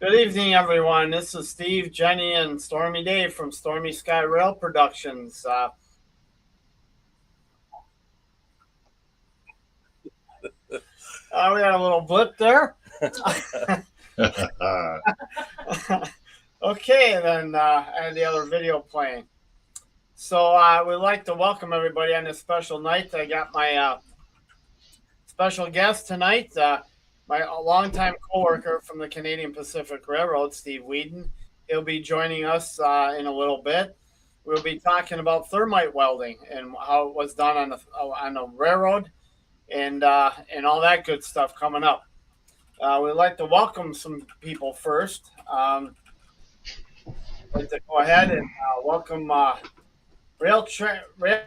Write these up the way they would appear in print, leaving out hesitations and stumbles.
Good evening, everyone. This is Steve, Jenny, and Stormy Dave from Stormy Sky Rail Productions. We had a little blip there. Okay, then I had the other video playing. So we'd like to welcome everybody on this special night. I got my special guest tonight, my longtime coworker from the Canadian Pacific Railroad, Steve Whedon. He'll be joining us in a little bit. We'll be talking about thermite welding and how it was done on the railroad and all that good stuff coming up. We'd like to welcome some people first. I'd like to go ahead and welcome Rail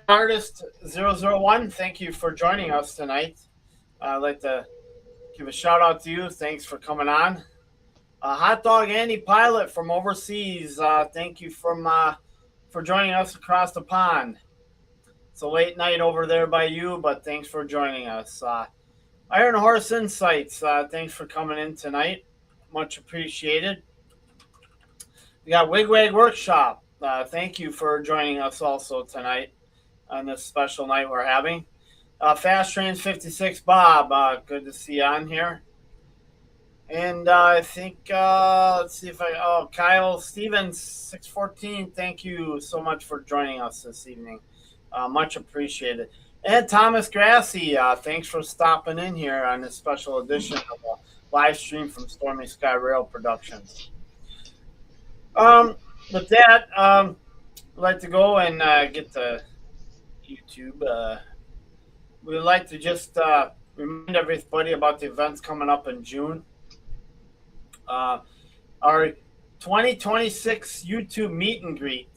Artist 001. Thank you for joining us tonight. I'd like to give a shout out to you. Thanks for coming on. Hot Dog Andy Pilot from overseas. Thank you for joining us across the pond. It's a late night over there by you, but thanks for joining us. Iron Horse Insights. Thanks for coming in tonight. Much appreciated. We got Wigwag Workshop. Thank you for joining us also tonight on this special night we're having. Fast Trains 56 Bob, good to see you on here. And I think, let's see if Kyle Stevens 614, thank you so much for joining us this evening. Much appreciated. And Thomas Grassi, thanks for stopping in here on this special edition of a live stream from Stormy Sky Rail Productions. With that, I'd like to go and get to YouTube. We'd like to just remind everybody about the events coming up in June. Our 2026 YouTube meet and greet.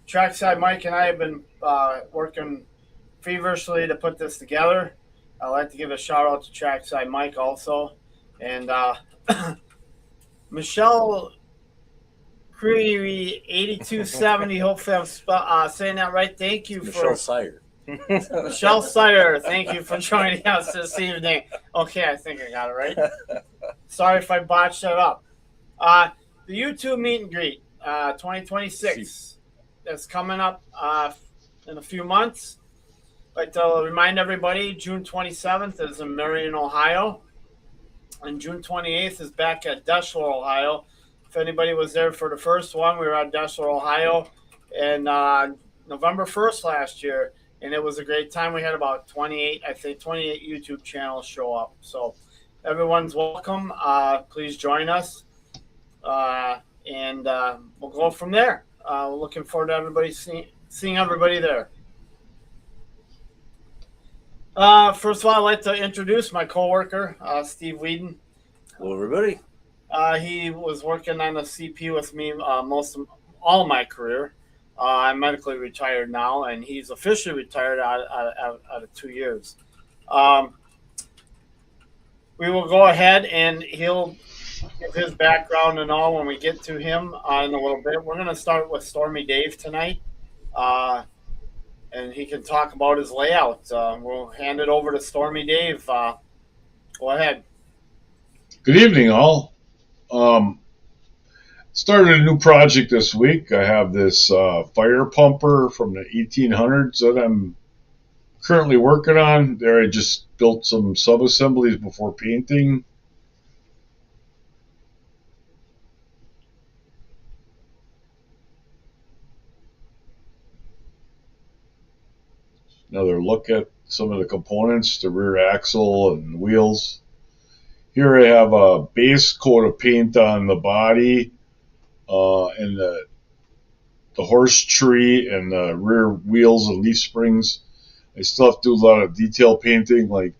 Trackside Mike and I have been working feverishly to put this together. I'd like to give a shout out to Trackside Mike also. And Michelle Creary 8270, hopefully I'm saying that right. Thank you Michelle Sire. Michelle Sire, thank you for joining us this evening. Okay, I think I got it right. Sorry if I botched that up. The YouTube meet and greet 2026 that's coming up in a few months. I'd like to remind everybody, June 27th is in Marion, Ohio, and June 28th is back at Deschler, Ohio. If anybody was there for the first one, we were at Deschler, Ohio, and November 1st last year, and it was a great time. We had about 28 YouTube channels show up. So everyone's welcome. Please join us, and we'll go from there. Looking forward to everybody seeing everybody there. First of all, I'd like to introduce my coworker, Steve Whedon. Hello, everybody. He was working on the CP with me all of my career. I'm medically retired now, and he's officially retired out of 2 years. We will go ahead, and he'll give his background and all when we get to him in a little bit. We're going to start with Stormy Dave tonight, and he can talk about his layout. We'll hand it over to Stormy Dave. Go ahead. Good evening, all. Started a new project this week. I have this fire pumper from the 1800s that I'm currently working on. There I just built some sub-assemblies before painting. Another look at some of the components, the rear axle and wheels. Here I have a base coat of paint on the body and the horse tree and the rear wheels and leaf springs. I still have to do a lot of detail painting, like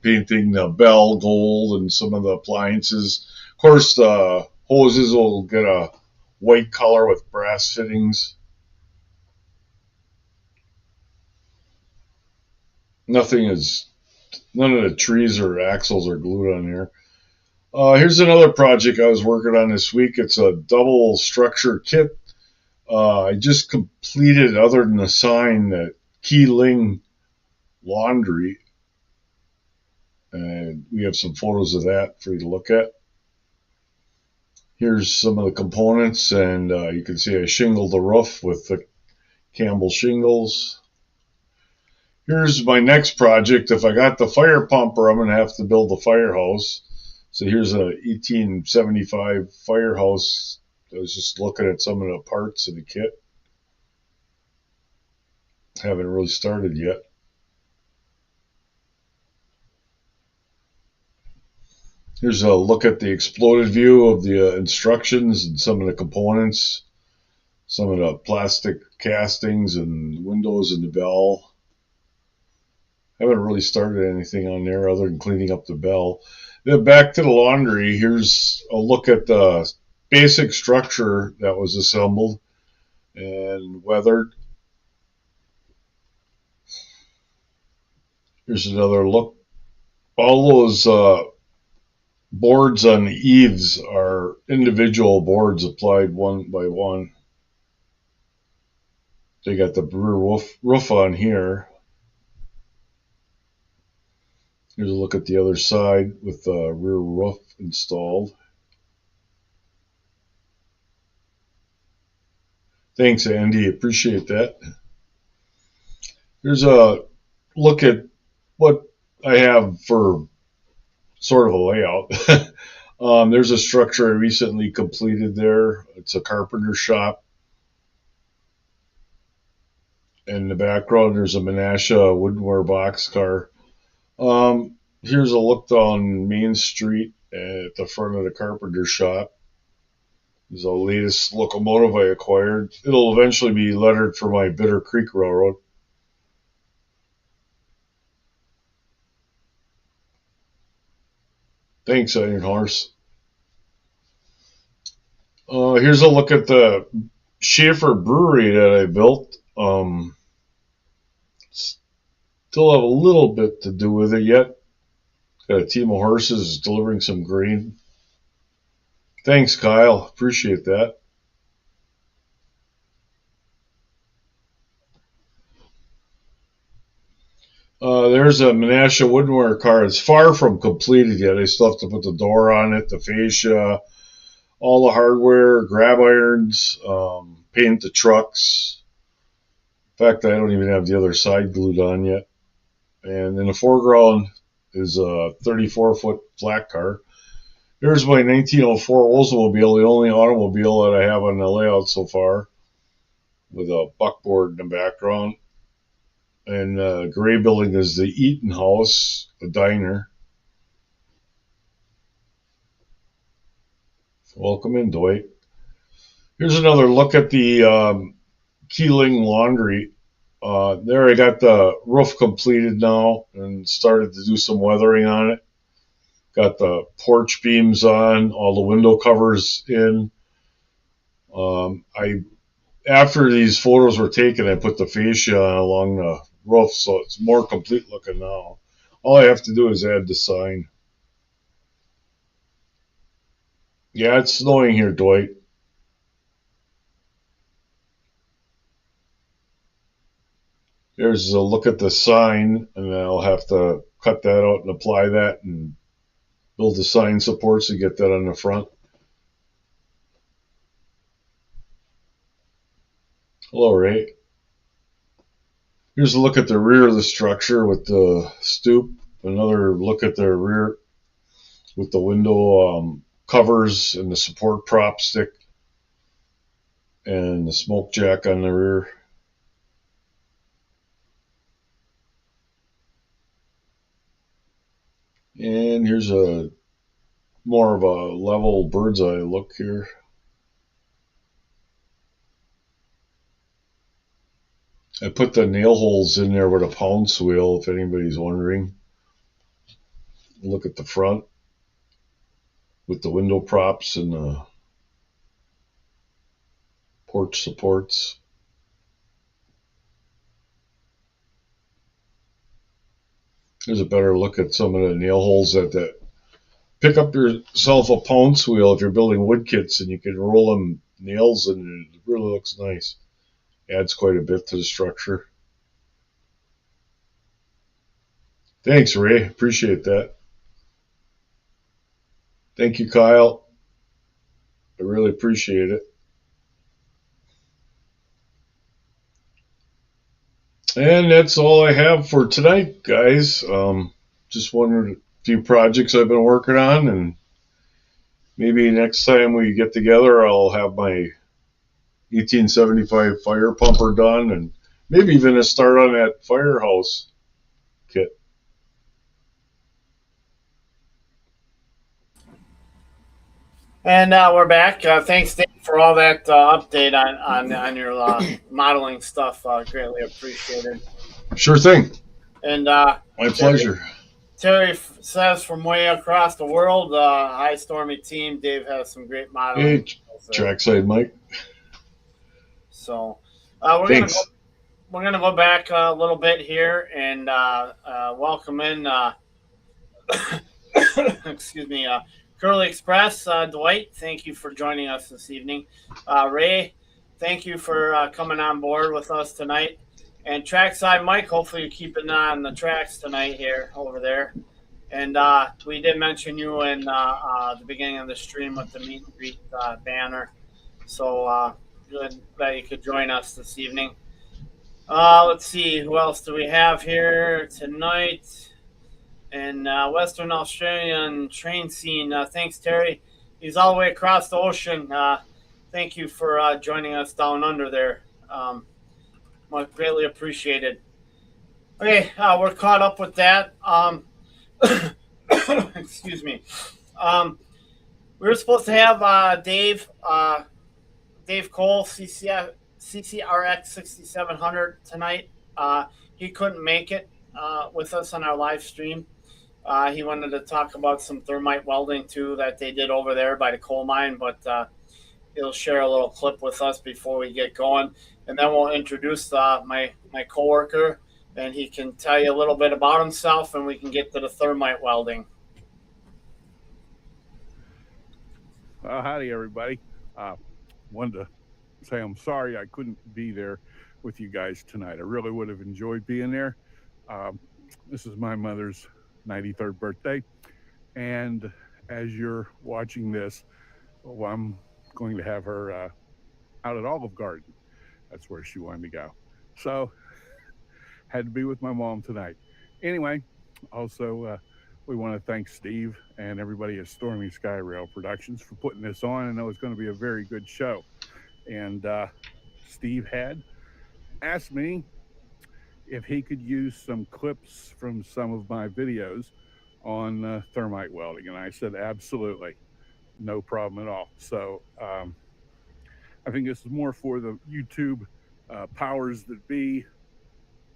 painting the bell gold and some of the appliances. Of course, the hoses will get a white color with brass fittings. None of the trees or axles are glued on here. Here's another project I was working on this week. It's a double structure kit. I just completed, other than the sign, at Keeling Laundry. And we have some photos of that for you to look at. Here's some of the components, and you can see I shingled the roof with the Campbell shingles. Here's my next project. If I got the fire pumper, I'm going to have to build the firehouse. So here's a 1875 firehouse. I was just looking at some of the parts of the kit. Haven't really started yet. Here's a look at the exploded view of the instructions and some of the components, some of the plastic castings and windows and the bell. Haven't really started anything on there other than cleaning up the bell. Then back to the laundry. Here's a look at the basic structure that was assembled and weathered. Here's another look. All those boards on the eaves are individual boards applied one by one. They got the rear roof on here. Here's a look at the other side with the rear roof installed. Thanks, Andy. Appreciate that. Here's a look at what I have for sort of a layout. There's a structure I recently completed there. It's a carpenter shop. In the background, there's a Menasha woodenware boxcar. Here's a look down Main Street at the front of the carpenter shop. This is the latest locomotive I acquired. It'll eventually be lettered for my Bitter Creek Railroad. Thanks, Iron Horse. Here's a look at the Schaefer Brewery that I built. Still have a little bit to do with it yet. Got a team of horses delivering some grain. Thanks, Kyle. Appreciate that. There's a Menasha woodenware car. It's far from completed yet. I still have to put the door on it, the fascia, all the hardware, grab irons, paint the trucks. In fact, I don't even have the other side glued on yet. And in the foreground is a 34-foot flat car. Here's my 1904 Oldsmobile, the only automobile that I have on the layout so far, with a buckboard in the background. And the gray building is the Eaton House, a diner. Welcome in, Dwight. Here's another look at the Keeling Laundry. There I got the roof completed now and started to do some weathering on it. Got the porch beams on, all the window covers in. After these photos were taken, I put the fascia on along the roof, so it's more complete looking now. All I have to do is add the sign. Yeah, it's snowing here, Dwight. There's a look at the sign, and I'll have to cut that out and apply that and build the sign supports to get that on the front. Hello, Ray. Here's a look at the rear of the structure with the stoop. Another look at the rear with the window covers and the support prop stick and the smoke jack on the rear. And here's a more of a level bird's eye look here. I put the nail holes in there with a pounce wheel, if anybody's wondering. Look at the front with the window props and the porch supports. There's a better look at some of the nail holes that pick up yourself a pounce wheel if you're building wood kits, and you can roll them nails and it really looks nice. Adds quite a bit to the structure. Thanks, Ray. Appreciate that. Thank you, Kyle. I really appreciate it. And that's all I have for tonight, guys. Just wondered a few projects I've been working on, and maybe next time we get together, I'll have my 1875 fire pumper done, and maybe even a start on that firehouse kit. And we're back. Thanks, Dave, for all that update on your modeling stuff. Greatly appreciated. Sure thing. And My pleasure. Terry says from way across the world, hi, Stormy team. Dave has some great modeling. Hey, trackside Mike. So Thanks. we're gonna go back a little bit here and welcome in. Excuse me, Curly Express, Dwight. Thank you for joining us this evening. Ray, thank you for coming on board with us tonight. And trackside Mike, hopefully you're keeping on the tracks tonight here over there. And we did mention you in the beginning of the stream with the meet and greet banner. So good that you could join us this evening. Let's see, who else do we have here tonight? And Western Australian train scene. Thanks, Terry. He's all the way across the ocean. Thank you for joining us down under there. Much greatly appreciated. Okay, we're caught up with that. Excuse me. We were supposed to have Dave Cole, CCRX 6700 tonight. He couldn't make it with us on our live stream. He wanted to talk about some thermite welding too that they did over there by the coal mine, but he'll share a little clip with us before we get going, and then we'll introduce my coworker, and he can tell you a little bit about himself, and we can get to the thermite welding. Howdy, everybody. Wanted to say I'm sorry I couldn't be there with you guys tonight. I really would have enjoyed being there. This is my mother's 93rd birthday, and as you're watching this, well, I'm going to have her out at Olive Garden. That's where she wanted to go. So, had to be with my mom tonight. Anyway, also, we want to thank Steve and everybody at Stormy Sky Rail Productions for putting this on. I know it's going to be a very good show. And Steve had asked me if he could use some clips from some of my videos on thermite welding. And I said, absolutely, no problem at all. So I think this is more for the YouTube powers that be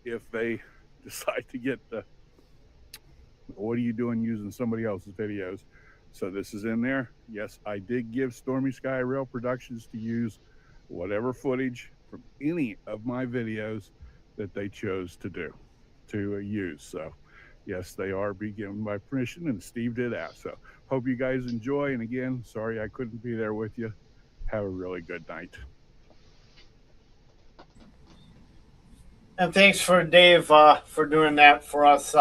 if they decide to get the, what are you doing using somebody else's videos? So this is in there. Yes, I did give Stormy Sky Rail Productions to use whatever footage from any of my videos that they chose to use. So yes, they are being given my permission, and Steve did ask. So hope you guys enjoy. And again, sorry I couldn't be there with you. Have a really good night. And thanks for Dave for doing that for us.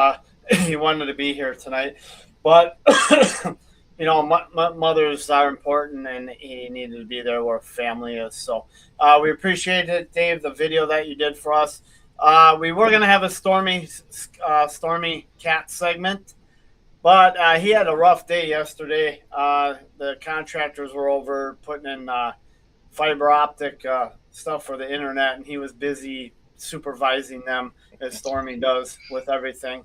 He wanted to be here tonight, but you know, mothers are important, and he needed to be there where family is. So we appreciate it, Dave, the video that you did for us. We were going to have a Stormy Cat segment, but he had a rough day yesterday. The contractors were over putting in fiber optic stuff for the internet, and he was busy supervising them as Stormy does with everything.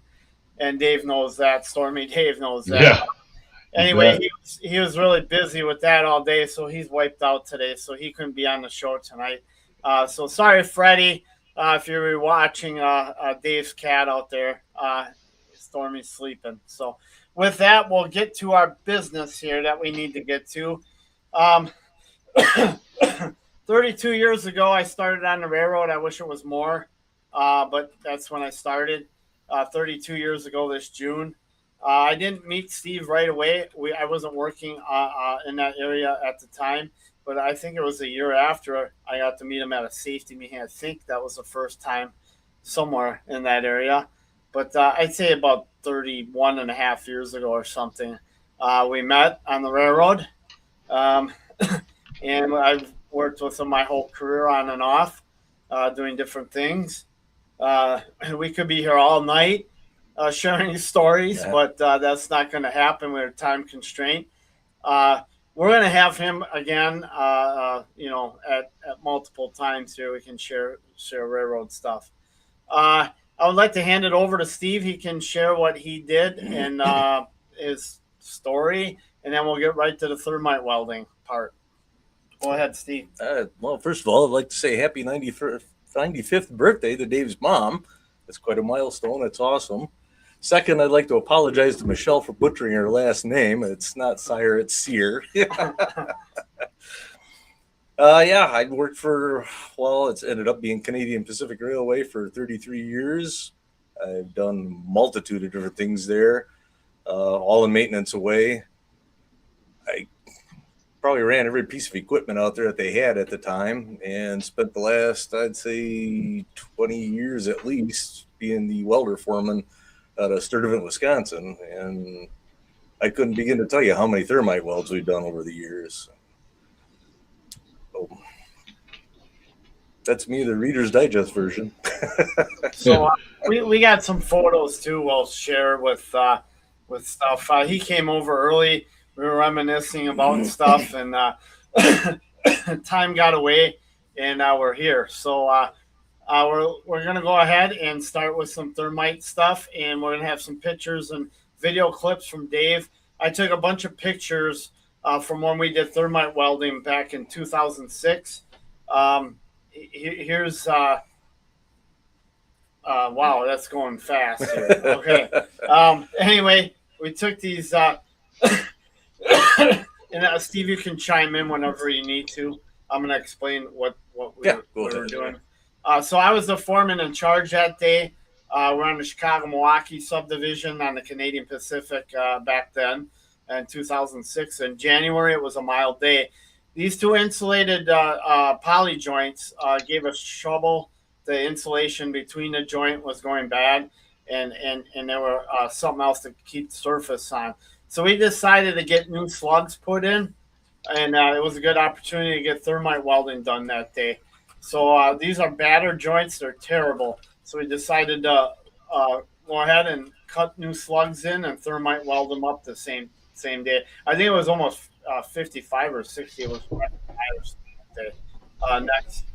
And Dave knows that. Stormy Dave knows that. Yeah. Anyway, he was really busy with that all day, so he's wiped out today, so he couldn't be on the show tonight. So sorry, Freddie, if you're watching Dave's cat out there. Stormy's sleeping. So with that, we'll get to our business here that we need to get to. 32 years ago, I started on the railroad. I wish it was more, but that's when I started. 32 years ago this June. I didn't meet Steve right away. I wasn't working in that area at the time, but I think it was a year after I got to meet him at a safety meeting. I think that was the first time somewhere in that area. But I'd say about 31 and a half years ago or something, we met on the railroad. and I've worked with him my whole career on and off, doing different things. We could be here all night sharing stories, but that's not going to happen. We're time constraint. We're going to have him again, at multiple times here. We can share railroad stuff. I would like to hand it over to Steve. He can share what he did and his story, and then we'll get right to the thermite welding part. Go ahead, Steve. Well, first of all, I'd like to say happy 95th birthday to Dave's mom. That's quite a milestone. It's awesome. Second, I'd like to apologize to Michelle for butchering her last name. It's not Sire, it's Sear. I worked for, it's ended up being Canadian Pacific Railway for 33 years. I've done a multitude of different things there, all in maintenance away. I probably ran every piece of equipment out there that they had at the time and spent the last, I'd say, 20 years at least being the welder foreman out of Sturtevant, Wisconsin. And I couldn't begin to tell you how many thermite welds we've done over the years. So that's me, the Reader's Digest version. So we got some photos too. We'll share with stuff. He came over early. We were reminiscing about stuff, and time got away, and we're here. So we're gonna go ahead and start with some thermite stuff, and we're gonna have some pictures and video clips from Dave. I took a bunch of pictures from when we did thermite welding back in 2006. Here's wow, that's going fast here. Okay. Anyway, we took these and Steve, you can chime in whenever you need to. I'm going to explain what we were doing. So I was the foreman in charge that day. We're on the Chicago-Milwaukee subdivision on the Canadian Pacific back then in 2006. In January, it was a mild day. These two insulated poly joints gave us trouble. The insulation between the joint was going bad, and there were something else to keep the surface on. So we decided to get new slugs put in, and it was a good opportunity to get thermite welding done that day. So these are battered joints. They're terrible. So we decided to go ahead and cut new slugs in and thermite weld them up the same day. I think it was almost 55 or 60. It was that day. Next.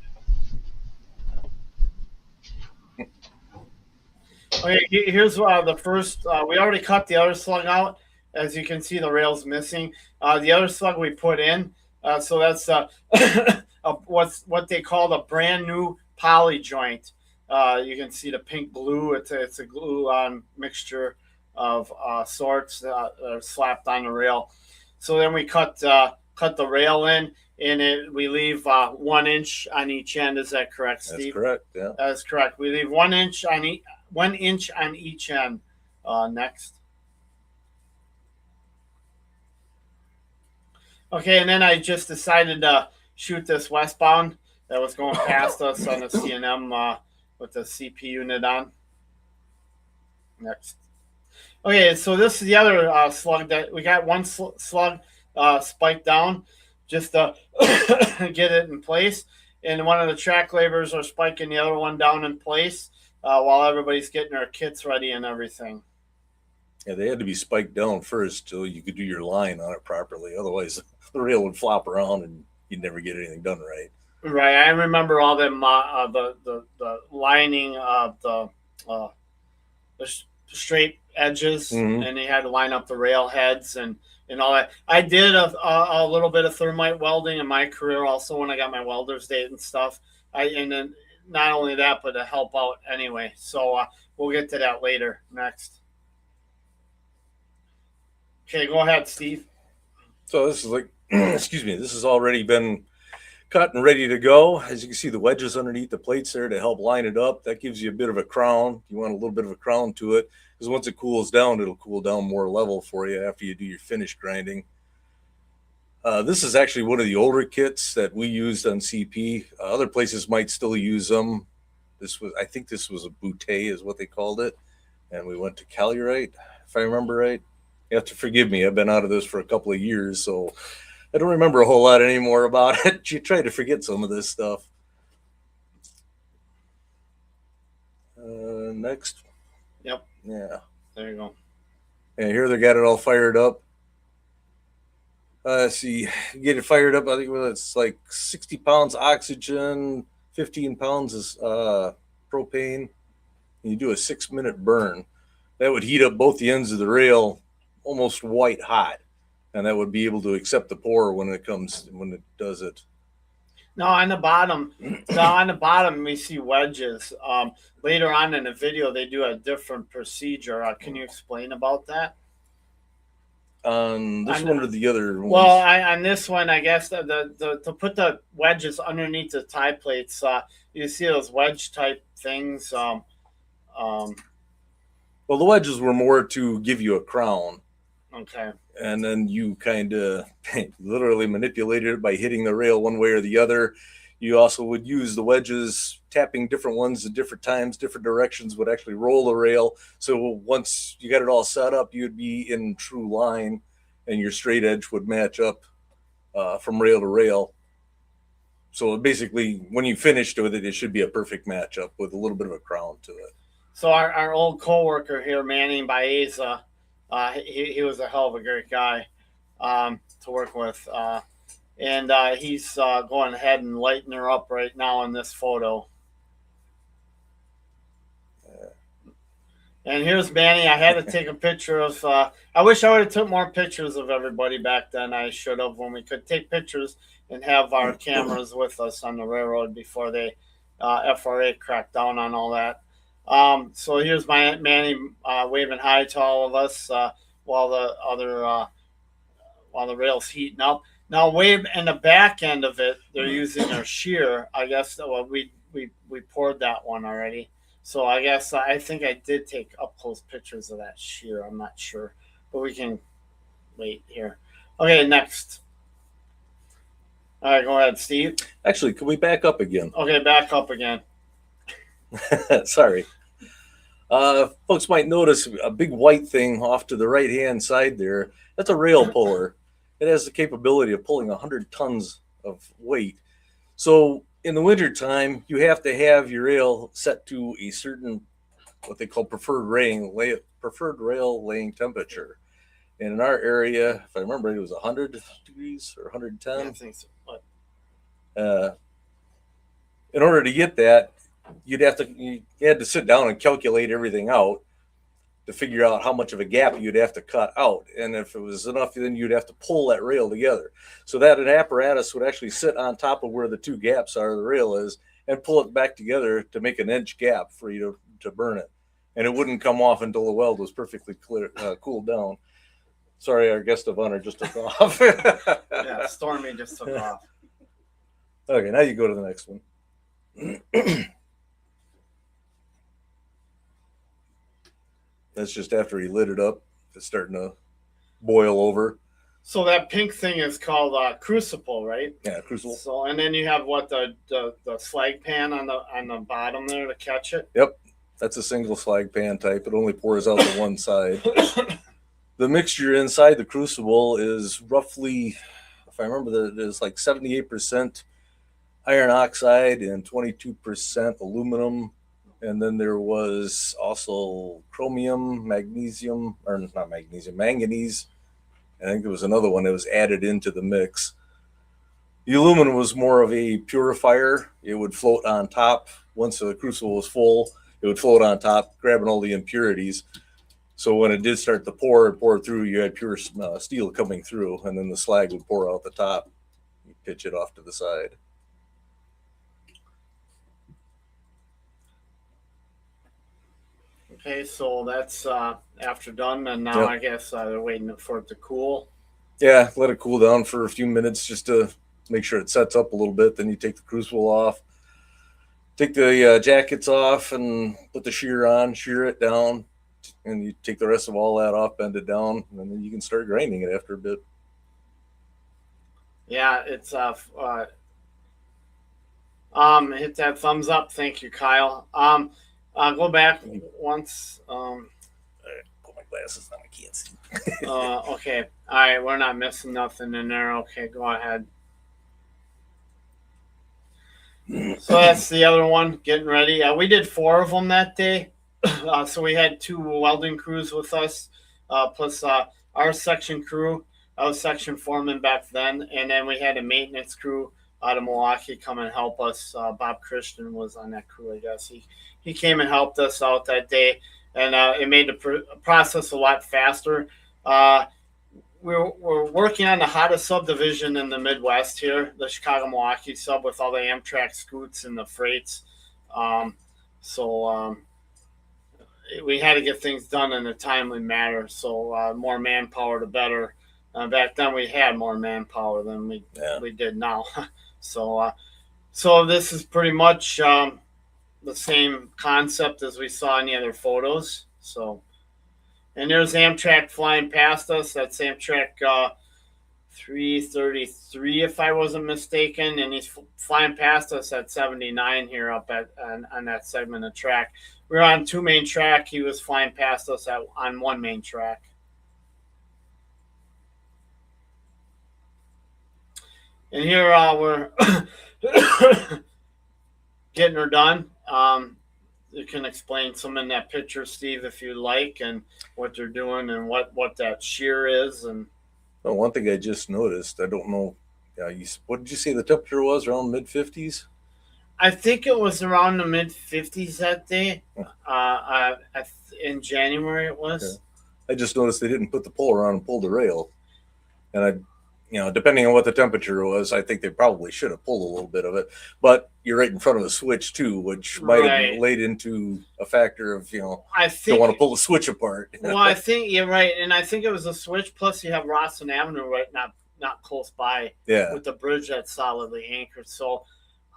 Okay, here's the first. We already cut the other slug out. As you can see, the rail's missing. The other slug we put in. So that's what they call the brand new poly joint. You can see the pink blue. It's a glue-on mixture of sorts that are slapped on the rail. So then we cut the rail in, and we leave 1 inch on each end. Is that correct, Steve? That's correct. Yeah, that's correct. We leave 1 inch on each end. Next. Okay, and then I just decided to shoot this westbound that was going past us on the CNM with the CP unit on. Next. Okay, so this is the other slug that we got. One slug spiked down just to get it in place, and one of the track laborers are spiking the other one down in place while everybody's getting their kits ready and everything. Yeah, they had to be spiked down first so you could do your line on it properly. Otherwise, the rail would flop around and you'd never get anything done right. Right. I remember all them the lining of the straight edges, and they had to line up the rail heads and all that. I did a little bit of thermite welding in my career also when I got my welder's date and stuff. And then not only that, but to help out anyway. So we'll get to that later. Next. Okay, go ahead, Steve. So this is excuse me, this has already been cut and ready to go. As you can see, the wedges underneath the plates there to help line it up. That gives you a bit of a crown. You want a little bit of a crown to it, because once it cools down, it'll cool down more level for you after you do your finish grinding. This is actually one of the older kits that we used on CP. Other places might still use them. I think this was a Boutte is what they called it. And we went to Callurite, if I remember right. You have to forgive me. I've been out of this for a couple of years, so I don't remember a whole lot anymore about it. You try to forget some of this stuff. Next. Yep. Yeah. There you go. And here they got it all fired up. Let's see, get it fired up. I think it's like 60 pounds oxygen, 15 pounds is propane. And you do a 6-minute burn. That would heat up both the ends of the rail almost white hot. And that would be able to accept the pour when it does it. Now on the bottom, we see wedges. Later on in the video, they do a different procedure. Can you explain about that? On this one or the other ones? Well, on this one, I guess to put the wedges underneath the tie plates, you see those wedge type things. Well, the wedges were more to give you a crown. Okay. And then you kind of literally manipulated it by hitting the rail one way or the other. You also would use the wedges, tapping different ones at different times, different directions would actually roll the rail. So once you got it all set up, you'd be in true line and your straight edge would match up from rail to rail. So basically, when you finished with it, it should be a perfect matchup with a little bit of a crown to it. So our old coworker here, Manny Baeza, he was a hell of a great guy to work with. And he's going ahead and lighting her up right now in this photo. And here's Manny. I had to take a picture of. I wish I would have took more pictures of everybody back then. I should have, when we could take pictures and have our cameras with us on the railroad before they FRA cracked down on all that. So here's my Manny waving hi to all of us while the rail's heating up. Now, wave in the back end of it, they're using their shear. I guess we poured that one already. So I guess I think I did take up close pictures of that shear. I'm not sure, but we can wait here. Okay, next. All right, go ahead, Steve. Actually, can we back up again? Okay, back up again. Sorry. Folks might notice a big white thing off to the right-hand side there. That's a rail puller. It has the capability of pulling 100 tons of weight. So in the wintertime, you have to have your rail set to a certain, what they call preferred rail laying temperature. And in our area, if I remember, it was 100 degrees or 110. I think so. In order to get that, you had to sit down and calculate everything out to figure out how much of a gap you'd have to cut out. And if it was enough, then you'd have to pull that rail together. So that an apparatus would actually sit on top of where the two gaps are, the rail is, and pull it back together to make an inch gap for you to burn it. And it wouldn't come off until the weld was perfectly cooled down. Sorry, our guest of honor just took off. Yeah, Stormy just took off. Okay, now you go to the next one. That's just after he lit it up. It's starting to boil over. So that pink thing is called crucible, right? Yeah, crucible. So, and then you have what the slag pan on the bottom there to catch it. Yep, that's a single slag pan type. It only pours out to one side. The mixture inside the crucible is roughly, if I remember, there's like 78% iron oxide and 22% aluminum. And then there was also chromium, magnesium, or not magnesium, manganese. I think there was another one that was added into the mix. The aluminum was more of a purifier. It would float on top. Once the crucible was full, it would float on top, grabbing all the impurities. So when it did start to pour through, you had pure steel coming through, and then the slag would pour out the top. You pitch it off to the side. Okay, so that's after done, and now I guess they're waiting for it to cool. Yeah, let it cool down for a few minutes just to make sure it sets up a little bit. Then you take the crucible off, take the jackets off, and put the shear on, shear it down, and you take the rest of all that off, bend it down, and then you can start grinding it after a bit. Yeah, it's hit that thumbs up. Thank you, Kyle. Go back once. Put my glasses on. I can't see. Okay. All right. We're not missing nothing in there. Okay. Go ahead. So that's the other one getting ready. We did 4 of them that day. So we had 2 welding crews with us, plus our section crew. I was section foreman back then. And then we had a maintenance crew out of Milwaukee come and help us. Bob Christian was on that crew, I guess. He came and helped us out that day. And it made the process a lot faster. We're working on the hottest subdivision in the Midwest here, the Chicago-Milwaukee sub, with all the Amtrak scoots and the freights. So we had to get things done in a timely manner. So more manpower, the better. Back then, we had more manpower than we did now. So this is pretty much the same concept as we saw in the other photos. So. And there's Amtrak flying past us. That's Amtrak 333, if I wasn't mistaken. And he's flying past us at 79 here up on that segment of track. We were on 2 main track. He was flying past us on 1 main track. And here we're getting her done. You can explain some in that picture, Steve, if you like, and what they're doing and what that shear is. And well, one thing I just noticed, I don't know, what did you say the temperature was, around mid-50s? I think it was around the mid-50s that day. In January it was. Okay. I just noticed they didn't put the puller on and pull the rail. And depending on what the temperature was, I think they probably should have pulled a little bit of it. But you're right in front of a switch too, which might have laid into a factor of, I think, don't want to pull the switch apart. Well, I think you're right. And I think it was a switch. Plus you have Rawson Avenue right not close by with the bridge that's solidly anchored. So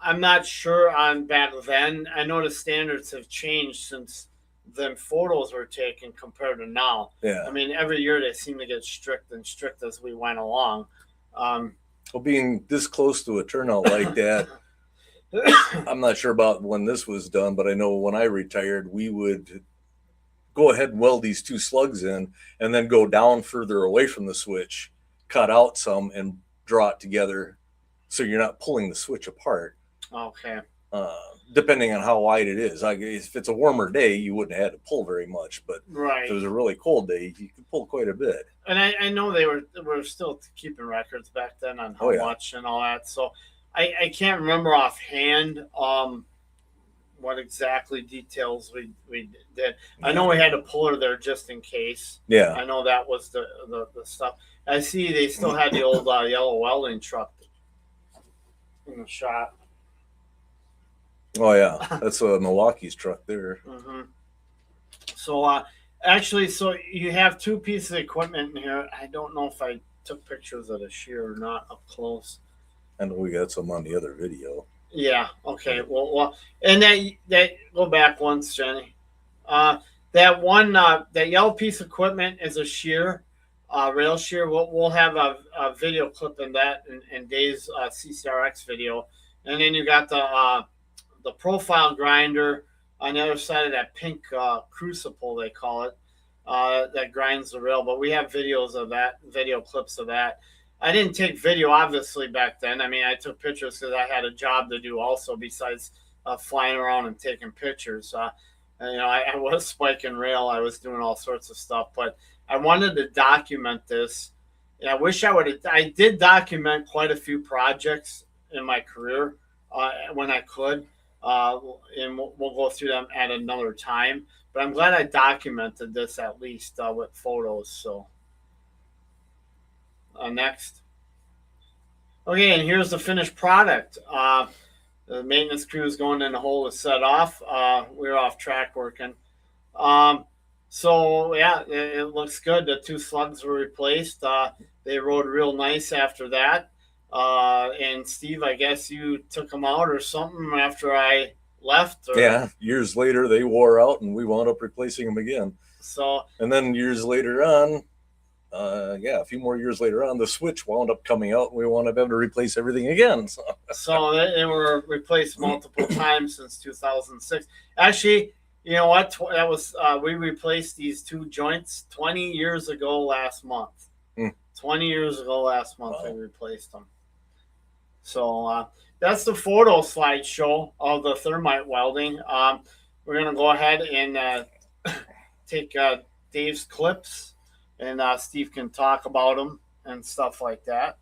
I'm not sure on back then. I know the standards have changed since the photos were taken compared to now. Yeah. I mean, every year they seem to get strict and strict as we went along. Well, being this close to a turnout like that, I'm not sure about when this was done, but I know when I retired, we would go ahead and weld these 2 slugs in and then go down further away from the switch, cut out some and draw it together so you're not pulling the switch apart. Okay. Depending on how wide it is. If it's a warmer day, you wouldn't have had to pull very much, but if it was a really cold day, you could pull quite a bit. And I know they were still keeping records back then on how much and all that. So I can't remember offhand what exactly details we did. I know we had a puller there just in case. Yeah. I know that was the stuff. I see they still had the old yellow welding truck in the shop. Oh, yeah. That's Milwaukee's truck there. Mm-hmm. So, actually, so you have 2 pieces of equipment in here. I don't know if I took pictures of the shear or not up close. I know we got some on the other video. Yeah. Okay. Well, and that go back once, Jenny. That one, that yellow piece of equipment is a shear, rail shear. We'll have a video clip in that in Dave's CCRX video, and then you got the profile grinder on the other side of that pink crucible, they call it, that grinds the rail. But we have videos of that, video clips of that. I didn't take video, obviously, back then. I mean, I took pictures because I had a job to do also besides flying around and taking pictures. I was spiking rail. I was doing all sorts of stuff. But I wanted to document this. And I wish I did document quite a few projects in my career when I could. And we'll go through them at another time. But I'm glad I documented this at least with photos. So next. Okay, and here's the finished product. The maintenance crew is going in the hole to set off. We're off track working. So yeah, it looks good. The 2 slugs were replaced. They rode real nice after that. And Steve, I guess you took them out or something after I left. Yeah, years later they wore out and we wound up replacing them again. So, and then years later on, a few more years later on, the switch wound up coming out and we wound up having to replace everything again. So they were replaced multiple times since 2006. Actually, You know what? That was we replaced these 2 joints 20 years ago last month. 20 years ago last month, we replaced them. So that's the photo slideshow of the thermite welding. We're going to go ahead and take Dave's clips, and Steve can talk about them and stuff like that.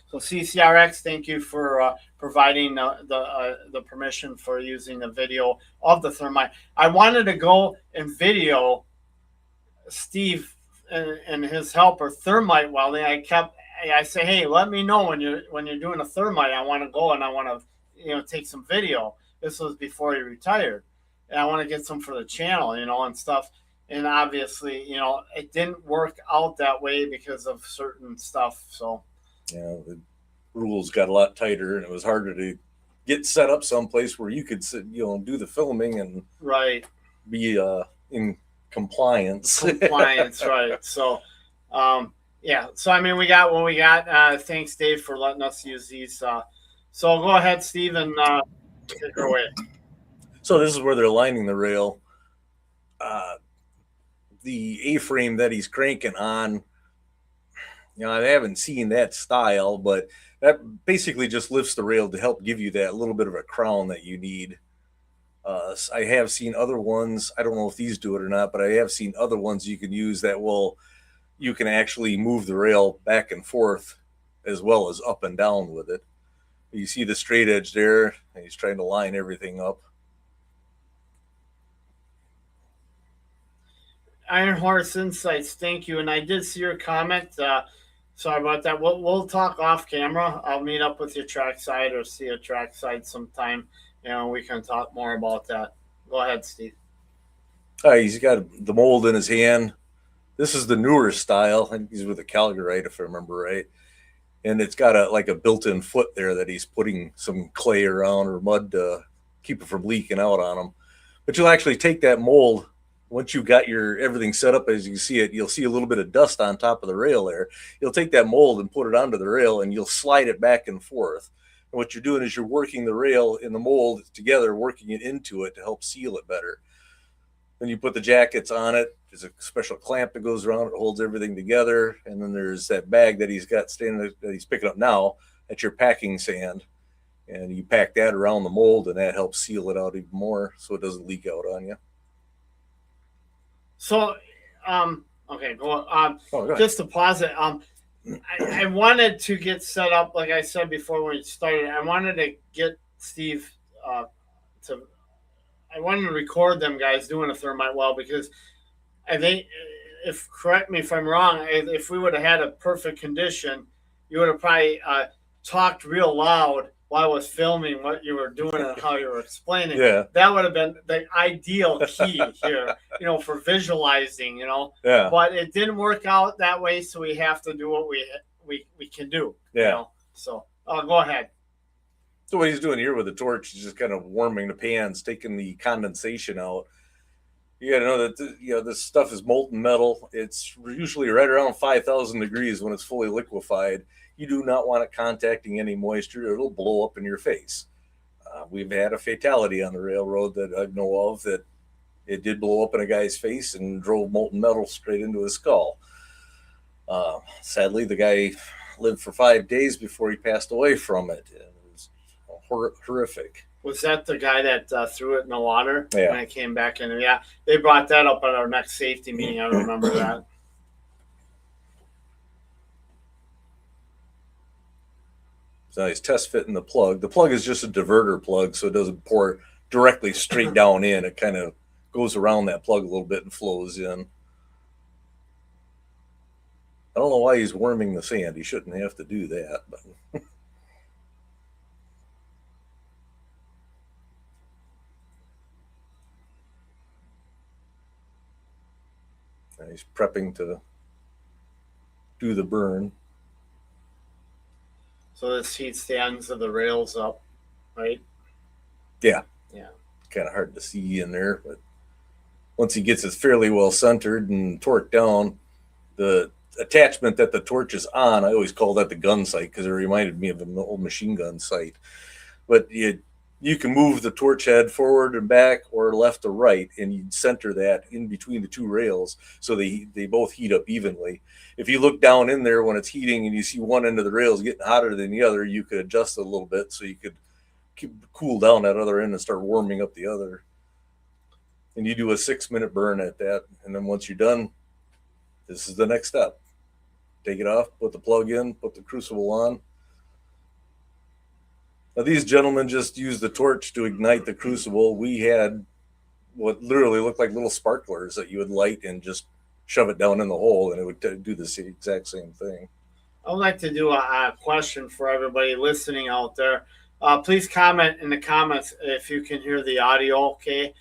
So CCRX, thank you for providing the permission for using the video of the thermite. I wanted to go and video Steve and his helper thermite welding. I say, hey, let me know when you're doing a thermite. I want to go and I want to take some video. This was before he retired, and I want to get some for the channel, and stuff. And obviously, it didn't work out that way because of certain stuff. So yeah, the rules got a lot tighter, and it was harder to get set up someplace where you could sit, do the filming and be in compliance. Right. So yeah, so I mean, we got what we got. Thanks, Dave, for letting us use these. So go ahead, Steve, and take her away. So this is where they're lining the rail. The A-frame that he's cranking on, I haven't seen that style, but that basically just lifts the rail to help give you that little bit of a crown that you need. I have seen other ones. I don't know if these do it or not, but I have seen other ones you can use that you can actually move the rail back and forth as well as up and down with it. You see the straight edge there, and he's trying to line everything up. Iron Horse Insights, thank you. And I did see your comment. Sorry about that. We'll talk off camera. I'll meet up with you trackside or see you trackside sometime, and we can talk more about that. Go ahead, Steve. He's got the mold in his hand. This is the newer style. I think he's with a Calgarite, if I remember right. And it's got a built-in foot there that he's putting some clay around or mud to keep it from leaking out on him. But you'll actually take that mold. Once you've got everything set up as you see it, you'll see a little bit of dust on top of the rail there. You'll take that mold and put it onto the rail, and you'll slide it back and forth. And what you're doing is you're working the rail and the mold together, working it into it to help seal it better. Then you put the jackets on it. There's a special clamp that goes around it, holds everything together. And then there's that bag that he's got standing that he's picking up now. That's your packing sand. And you pack that around the mold, and that helps seal it out even more so it doesn't leak out on you. So, okay, go on. Go ahead. Just to pause it, I wanted to get set up, like I said before when we started. I wanted to get Steve I wanted to record them guys doing a thermite weld, because I think, correct me if I'm wrong, if we would have had a perfect condition, you would have probably talked real loud while I was filming what you were doing and how you were explaining. Yeah. That would have been the ideal key here, for visualizing, Yeah. But it didn't work out that way, so we have to do what we can do. Yeah. So go ahead. So what he's doing here with the torch is just kind of warming the pans, taking the condensation out. You got to know that this stuff is molten metal. It's usually right around 5,000 degrees when it's fully liquefied. You do not want it contacting any moisture. It'll blow up in your face. We've had a fatality on the railroad that I know of that it did blow up in a guy's face and drove molten metal straight into his skull. Sadly, the guy lived for 5 days before he passed away from it. It was horrific. Was that the guy that threw it in the water? Yeah. And it came back in? Yeah, they brought that up at our next safety meeting. I remember that. So he's test fitting the plug. The plug is just a diverter plug, so it doesn't pour directly straight down in. It kind of goes around that plug a little bit and flows in. I don't know why he's warming the sand. He shouldn't have to do that, but he's prepping to do the burn. So this heats the ends of the rails up, right? Yeah. Yeah. Kind of hard to see in there, but once he gets it fairly well centered and torqued down, the attachment that the torch is on, I always call that the gun sight because it reminded me of an old machine gun sight. But you can move the torch head forward and back or left to right, and you'd center that in between the two rails so they both heat up evenly. If you look down in there when it's heating and you see one end of the rails getting hotter than the other, you could adjust it a little bit so you could cool down that other end and start warming up the other. And you do a 6-minute burn at that, and then once you're done, this is the next step. Take it off, put the plug in, put the crucible on. Now, these gentlemen just used the torch to ignite the crucible. We had what literally looked like little sparklers that you would light and just shove it down in the hole, and it would do the exact same thing. I would like to do a question for everybody listening out there. Please comment in the comments if you can hear the audio okay.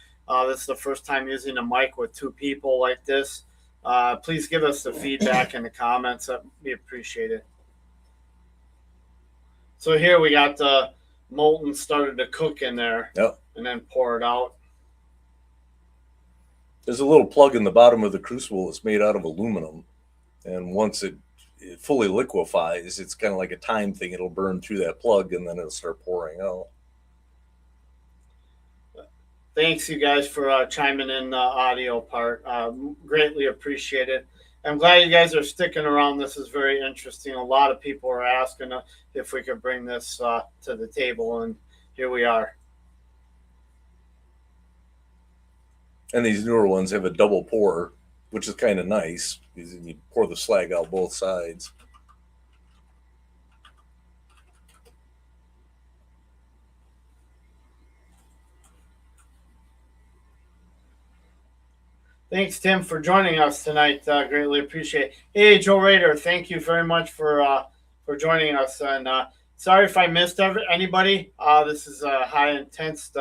This is the first time using a mic with two people like this. Please give us the feedback in the comments. That would be appreciated. So here we got the molten started to cook in there. Yep. And then pour it out. There's a little plug in the bottom of the crucible that's made out of aluminum. And once it fully liquefies, it's kind of like a time thing. It'll burn through that plug and then it'll start pouring out. Thanks, you guys, for chiming in the audio part. Greatly appreciate it. I'm glad you guys are sticking around. This is very interesting. A lot of people are asking if we could bring this to the table, and here we are. And these newer ones have a double pour, which is kind of nice because you pour the slag out both sides. Thanks, Tim, for joining us tonight. Greatly appreciate it. Hey, Joe Rader, thank you very much for joining us. And sorry if I missed anybody. This is a high intense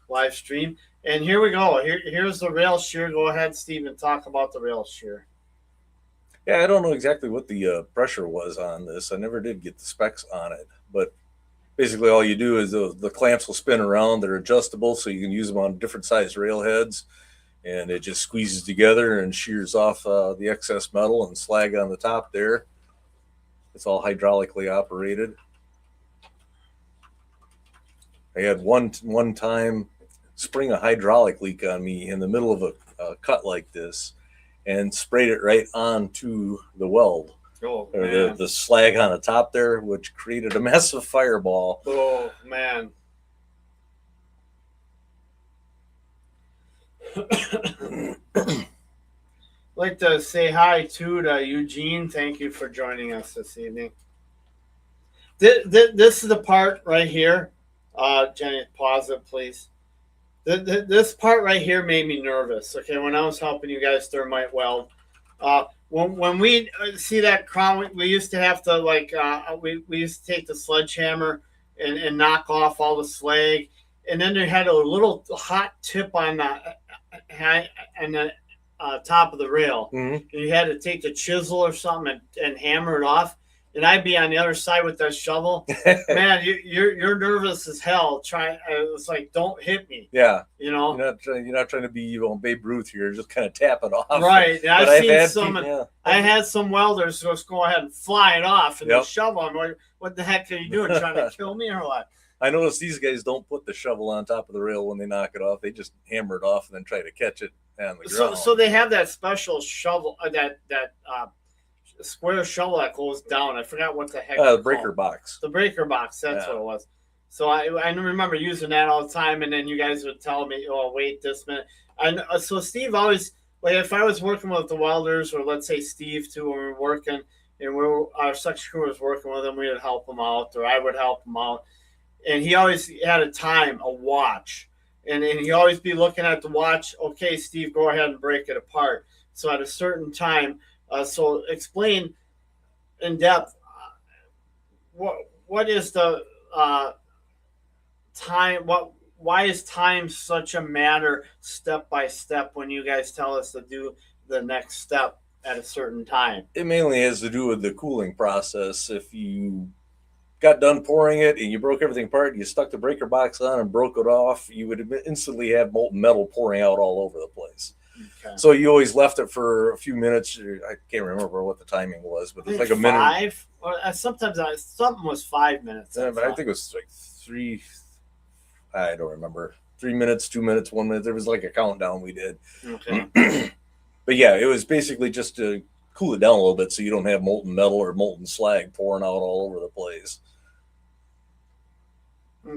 live stream. And here we go. Here's the rail shear. Go ahead, Steve, and talk about the rail shear. Yeah, I don't know exactly what the pressure was on this. I never did get the specs on it. But basically all you do is the clamps will spin around. They're adjustable, so you can use them on different size rail heads. And it just squeezes together and shears off the excess metal and slag on the top there. It's all hydraulically operated. I had one time spring a hydraulic leak on me in the middle of a cut like this and sprayed it right onto the weld. Oh, or man. the slag on the top there, which created a massive fireball. Oh, man. I'd like to say hi to Eugene. Thank you for joining us this evening. This is the part right here. Jenny, pause it, please. This part right here made me nervous. Okay, when I was helping you guys thermite weld, when we see that crown, we used to have to we used to take the sledgehammer and knock off all the slag, and then they had a little hot tip on the top of the rail. Mm-hmm. You had to take the chisel or something and hammer it off. And I'd be on the other side with that shovel. Man, you're nervous as hell. It's like, don't hit me. Yeah, you know, you're not trying to be Babe Ruth here. Just kind of tap it off. Right. And I had some welders just go ahead and fly it off and the shovel. I'm like, what the heck are you doing? Trying to kill me or what? I noticed these guys don't put the shovel on top of the rail when they knock it off. They just hammer it off and then try to catch it on the ground. So they have that special shovel, that square shovel that goes down. I forgot what the heck. The breaker box. The breaker box. That's what it was. So I remember using that all the time, and then you guys would tell me, "Oh, wait this minute." And so Steve always, like, if I was working with the welders, or let's say Steve too, when we were working, and our section crew was working with him, we would help him out, or I would help him out. And he always had a watch, and he always be looking at the watch. Okay, Steve, go ahead and break it apart. So at a certain time. So explain in depth what is the time? Why is time such a matter step by step when you guys tell us to do the next step at a certain time? It mainly has to do with the cooling process. If you got done pouring it and you broke everything apart, you stuck the breaker box on and broke it off, you would instantly have molten metal pouring out all over the place. Okay. So you always left it for a few minutes. I can't remember what the timing was, but it's like a minute. 5? Or sometimes something was 5 minutes. Yeah, but I think it was like 3. I don't remember. 3 minutes, 2 minutes, 1 minute. There was like a countdown we did. Okay. But yeah, it was basically just to cool it down a little bit so you don't have molten metal or molten slag pouring out all over the place.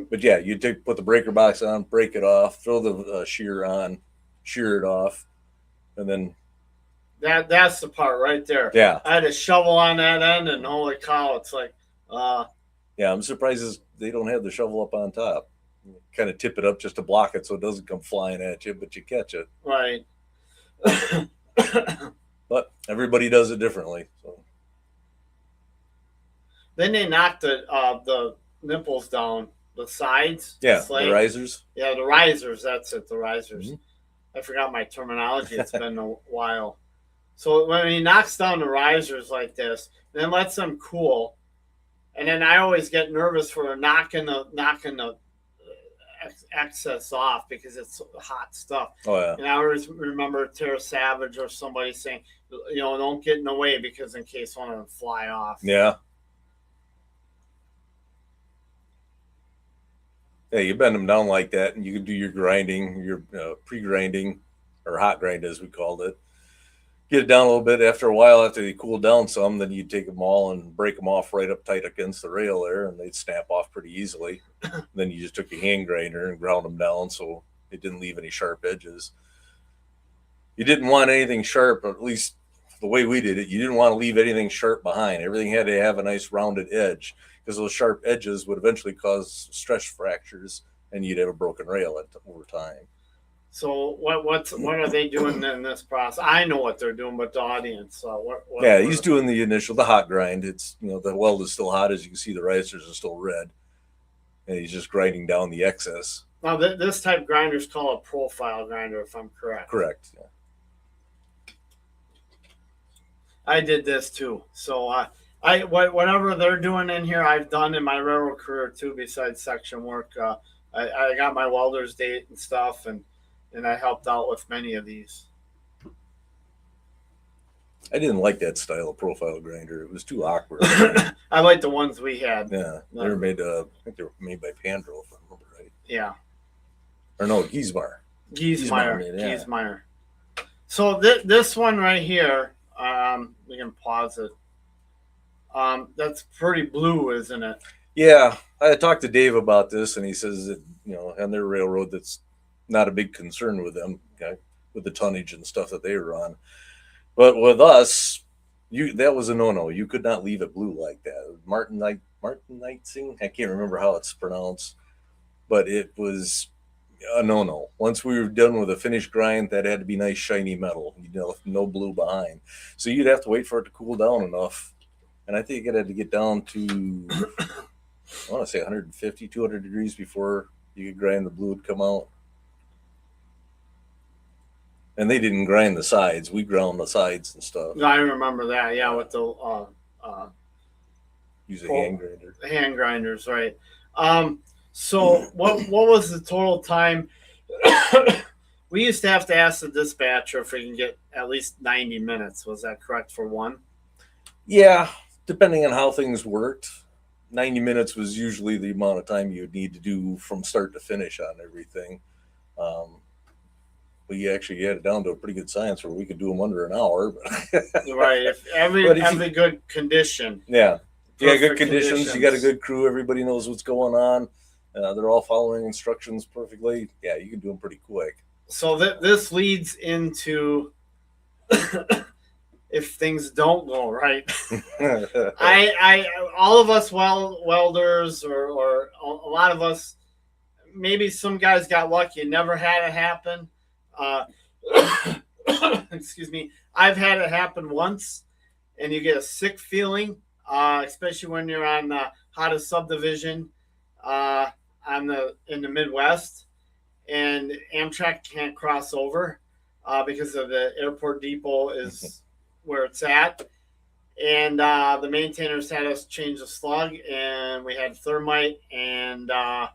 But yeah, you put the breaker box on, break it off, throw the shear on, shear it off, and then that's the part right there. Yeah, I had a shovel on that end, and holy cow, it's like, yeah, I'm surprised they don't have the shovel up on top. Kind of tip it up just to block it so it doesn't come flying at you, but you catch it. right. But everybody does it differently. So Then they knocked the nipples down, the sides. yeah, the risers. Yeah, the risers. That's it, the risers. Mm-hmm. I forgot my terminology. It's been a while. So when he knocks down the risers like this, then lets them cool, and then I always get nervous for knocking the excess off because it's hot stuff. Oh yeah. And I always remember Tara Savage or somebody saying, don't get in the way because in case one of them fly off. Yeah. Yeah, you bend them down like that, and you can do your grinding, your pre-grinding, or hot grind as we called it. Get it down a little bit. After a while, after they cool down some, then you take them all and break them off right up tight against the rail there, and they'd snap off pretty easily. Then you just took your hand grinder and ground them down so it didn't leave any sharp edges. You didn't want anything sharp, or at least the way we did it, you didn't want to leave anything sharp behind. Everything had to have a nice rounded edge because those sharp edges would eventually cause stress fractures, and you'd have a broken rail over time. So what are they doing in this process? I know what they're doing, but the audience. He's doing the hot grind. It's the weld is still hot, as you can see. The risers are still red, and he's just grinding down the excess. Now this type of grinder is called a profile grinder, if I'm correct. Correct. Yeah. I did this too. So whatever they're doing in here, I've done in my railroad career too. Besides section work, I got my welder's date and stuff, and I helped out with many of these. I didn't like that style of profile grinder. It was too awkward. I like the ones we had. Yeah, they were made. I think they were made by Pandro, if I remember right. Yeah. Or no, Giesmeyer. Giesmeyer. So this one right here, we can pause it. That's pretty blue, isn't it? Yeah, I talked to Dave about this, and he says that on their railroad, that's not a big concern with them, with the tonnage and stuff that they were on. But with us, that was a no-no. You could not leave it blue like that. Martinizing, I can't remember how it's pronounced, but it was a no-no. Once we were done with a finished grind, that had to be nice shiny metal, no blue behind. So you'd have to wait for it to cool down enough. And I think it had to get down to, I want to say 150, 200 degrees before you could grind the blue would come out. And they didn't grind the sides. We ground the sides and stuff. I remember that, yeah, with the use a hand grinder. Hand grinders, right. So what was the total time? We used to have to ask the dispatcher if we can get at least 90 minutes. Was that correct for one? Yeah, depending on how things worked. 90 minutes was usually the amount of time you would need to do from start to finish on everything. But you actually had it down to a pretty good science where we could do them under an hour. Right. If every good condition. Yeah. Yeah, good conditions. You got a good crew. Everybody knows what's going on. They're all following instructions perfectly. Yeah, you can do them pretty quick. So this leads into if things don't go right. All of us welders or a lot of us, maybe some guys got lucky and never had it happen. Excuse me. I've had it happen once, and you get a sick feeling, especially when you're on the hottest subdivision in the Midwest, and Amtrak can't cross over because of the airport depot is where it's at. And the maintainers had us change the slug, and we had Thermite, and I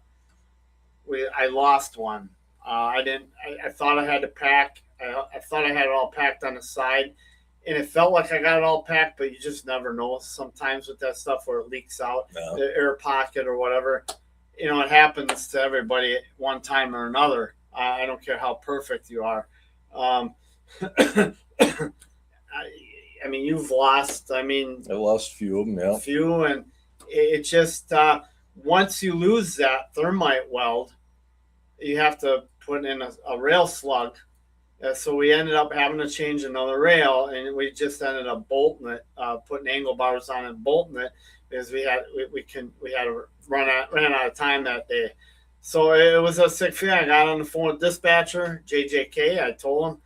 lost one. I thought I had to pack. I thought I had it all packed on the side, and it felt like I got it all packed, but you just never know sometimes with that stuff where it leaks out, the air pocket or whatever. it happens to everybody at one time or another. I don't care how perfect you are. I mean, you've lost. I mean, I lost a few of them. Yeah. a few, and it just once you lose that thermite weld, you have to put in a rail slug. So we ended up having to change another rail, and we just ended up bolting it, putting angle bars on it, bolting it, because we had to ran out of time that day. So it was a sick feeling. I got on the phone with dispatcher JJK. I told him,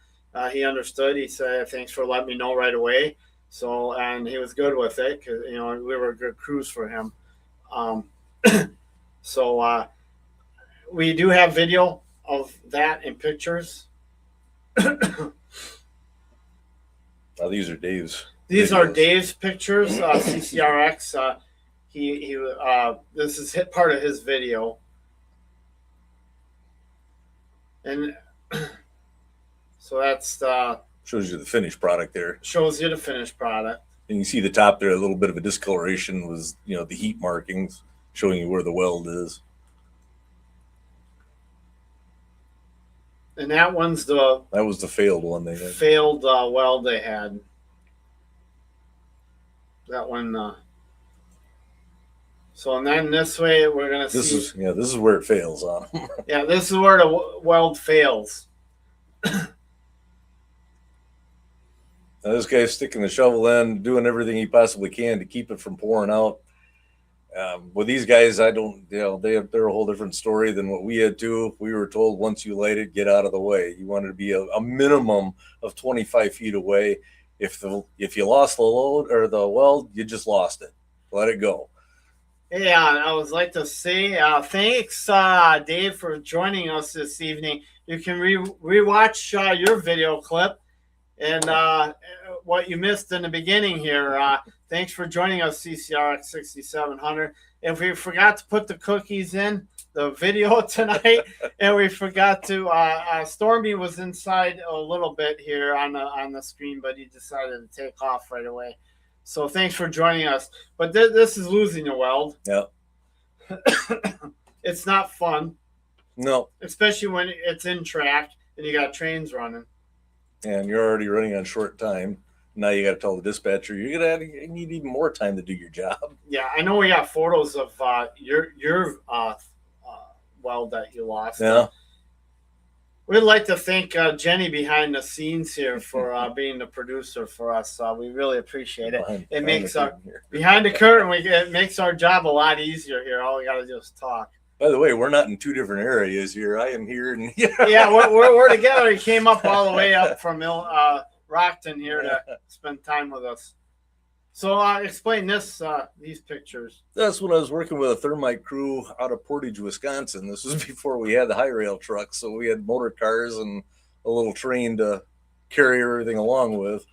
he understood. He said, "Thanks for letting me know right away." So, and he was good with it because we were a good crews for him. So we do have video of that and pictures. Now these are Dave's. These videos. are Dave's pictures. CCRX. He this is part of his video, and so that's Shows you the finished product there. shows you the finished product. And you see the top there, a little bit of a discoloration was, the heat markings showing you where the weld is. And that one's That was the failed one they had. failed weld they had. That one. So and then this way we're gonna This see. this is where it fails on them. Yeah, this is where the weld fails. Now this guy's sticking the shovel in, doing everything he possibly can to keep it from pouring out. With these guys, they're a whole different story than what we had to. We were told once you light it, get out of the way. You wanted to be a minimum of 25 feet away. If you lost the load or the weld, you just lost it. Let it go. Yeah, I would like to say thanks, Dave, for joining us this evening. You can rewatch your video clip and what you missed in the beginning here. Thanks for joining us, CCRX 6700. If we forgot to put the cookies in the video tonight, and we forgot to, Stormy was inside a little bit here on the screen, but he decided to take off right away. So thanks for joining us. But this is losing a weld. Yeah. It's not fun. No. Especially when it's in track and you got trains running. And you're already running on short time. Now you got to tell the dispatcher you need even more time to do your job. Yeah, I know we got photos of your weld that you lost. Yeah. We'd like to thank Jenny behind the scenes here for being the producer for us. We really appreciate it. It makes behind the curtain. It makes our job a lot easier here. All we got to do is talk. By the way, we're not in two different areas here. I am here, and yeah, we're together. He came up all the way up from Rockton here to spend time with us. So explain these pictures. That's when I was working with a Thermite crew out of Portage, Wisconsin. This was before we had the high rail trucks, so we had motor cars and a little train to carry everything along with.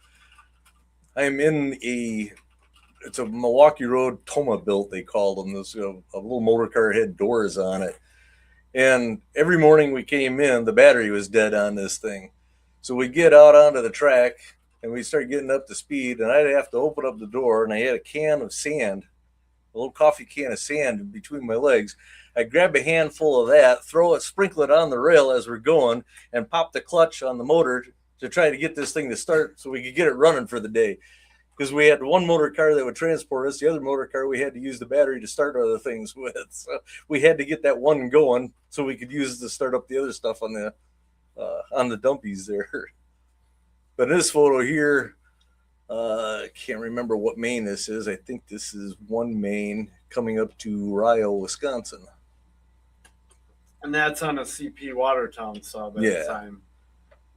I'm in it's a Milwaukee Road Toma built, they called them. This a little motor car had doors on it. And every morning we came in, the battery was dead on this thing. So we get out onto the track and we start getting up to speed, and I'd have to open up the door, and I had a can of sand, a little coffee can of sand between my legs. I'd grab a handful of that, throw it, sprinkle it on the rail as we're going, and pop the clutch on the motor to try to get this thing to start so we could get it running for the day. Because we had one motor car that would transport us, the other motor car we had to use the battery to start other things with. So we had to get that one going so we could use it to start up the other stuff on the dumpies there. But in this photo here, I can't remember what main this is. I think this is one main coming up to Rio, Wisconsin. And that's on a CP Watertown sub at the time.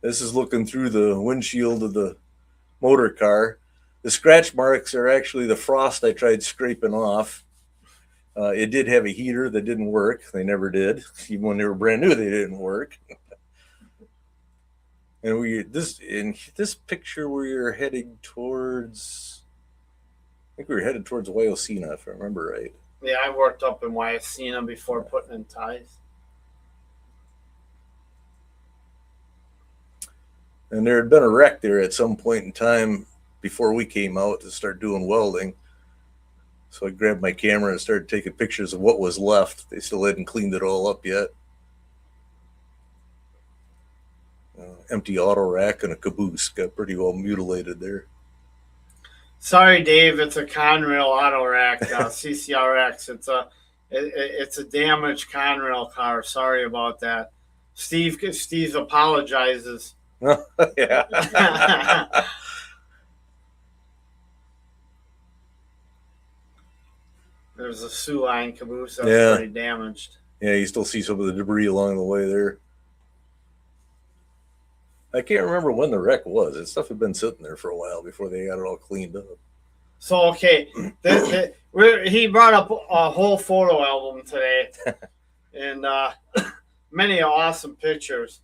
This is looking through the windshield of the motor car. The scratch marks are actually the frost I tried scraping off. It did have a heater that didn't work. They never did. Even when they were brand new, they didn't work. And in this picture, we were heading towards, I think we were headed towards Wyocena, if I remember right. Yeah, I worked up in Wyocena before putting in ties. And there had been a wreck there at some point in time before we came out to start doing welding. So I grabbed my camera and started taking pictures of what was left. They still hadn't cleaned it all up yet. Empty auto rack and a caboose. Got pretty well mutilated there. Sorry, Dave. It's a Conrail auto rack, CCRX. It's a damaged Conrail car. Sorry about that. Steve apologizes. Yeah. There's a Sioux Line caboose that's pretty damaged. Yeah, you still see some of the debris along the way there. I can't remember when the wreck was. That stuff had been sitting there for a while before they got it all cleaned up. So, okay, he brought up a whole photo album today, and many awesome pictures.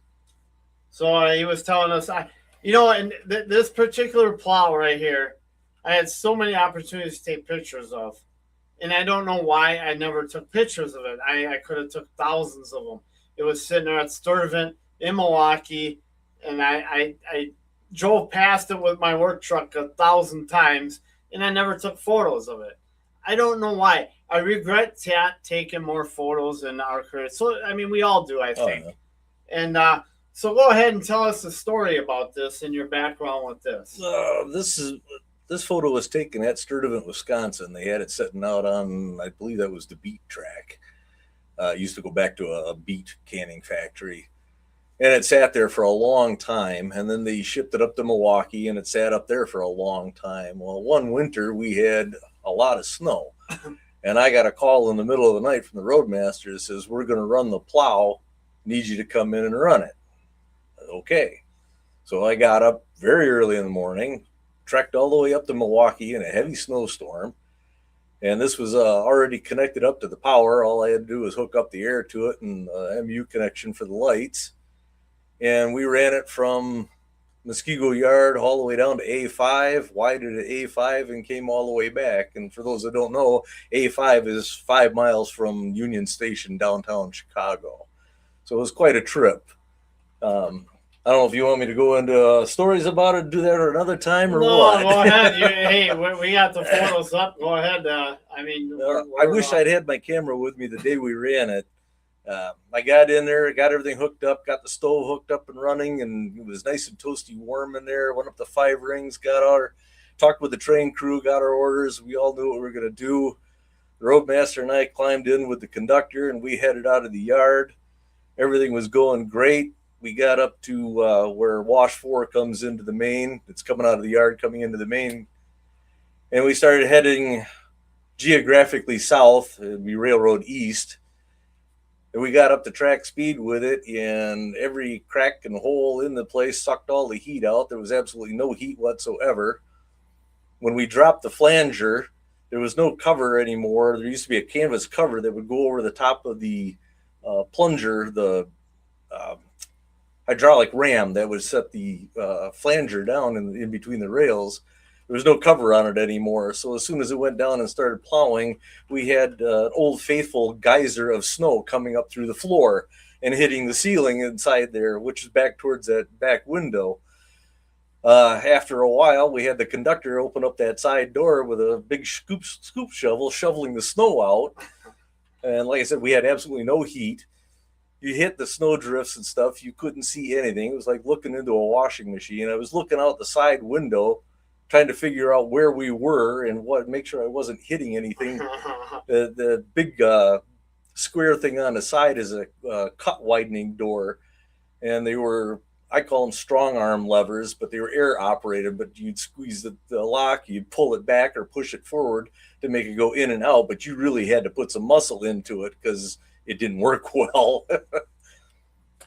So he was telling us, and this particular plow right here, I had so many opportunities to take pictures of, and I don't know why I never took pictures of it. I could have took thousands of them. It was sitting there at Sturtevant in Milwaukee, and I drove past it with my work truck 1,000 times, and I never took photos of it. I don't know why. I regret taking more photos in our career. So, I mean, we all do, I think. Oh, yeah. And so go ahead and tell us the story about this and your background with this. This photo was taken at Sturtevant, Wisconsin. They had it sitting out on, I believe that was the beet track. It used to go back to a beet canning factory. And it sat there for a long time, and then they shipped it up to Milwaukee, and it sat up there for a long time. Well, one winter, we had a lot of snow, and I got a call in the middle of the night from the roadmaster that says, we're going to run the plow, need you to come in and run it. Okay. So I got up very early in the morning, trekked all the way up to Milwaukee in a heavy snowstorm, and this was already connected up to the power. All I had to do was hook up the air to it and MU connection for the lights. And we ran it from Muskego Yard all the way down to A5, widened at A5, and came all the way back. And for those that don't know, A5 is 5 miles from Union Station, downtown Chicago. So it was quite a trip. I don't know if you want me to go into stories about it, do that at another time, or what? No, go ahead. Hey, we got the photos up. Go ahead. I wish I'd had my camera with me the day we ran it. I got in there, got everything hooked up, got the stove hooked up and running, and it was nice and toasty warm in there. Went up to 5 rings, talked with the train crew, got our orders. We all knew what we were going to do. The roadmaster and I climbed in with the conductor, and we headed out of the yard. Everything was going great. We got up to where Wash 4 comes into the main. It's coming out of the yard, coming into the main. And we started heading geographically south, and we railroad east. And we got up to track speed with it, and every crack and hole in the place sucked all the heat out. There was absolutely no heat whatsoever. When we dropped the flanger, there was no cover anymore. There used to be a canvas cover that would go over the top of the plunger, the hydraulic ram that would set the flanger down in between the rails. There was no cover on it anymore. So as soon as it went down and started plowing, we had an old faithful geyser of snow coming up through the floor and hitting the ceiling inside there, which is back towards that back window. After a while, we had the conductor open up that side door with a big scoop shovel, shoveling the snow out. And like I said, we had absolutely no heat. You hit the snow drifts and stuff, you couldn't see anything. It was like looking into a washing machine. I was looking out the side window, trying to figure out where we were and make sure I wasn't hitting anything. The big square thing on the side is a cut widening door, and they were, I call them strong arm levers, but they were air operated. But you'd squeeze the lock, you'd pull it back or push it forward to make it go in and out, but you really had to put some muscle into it because it didn't work well.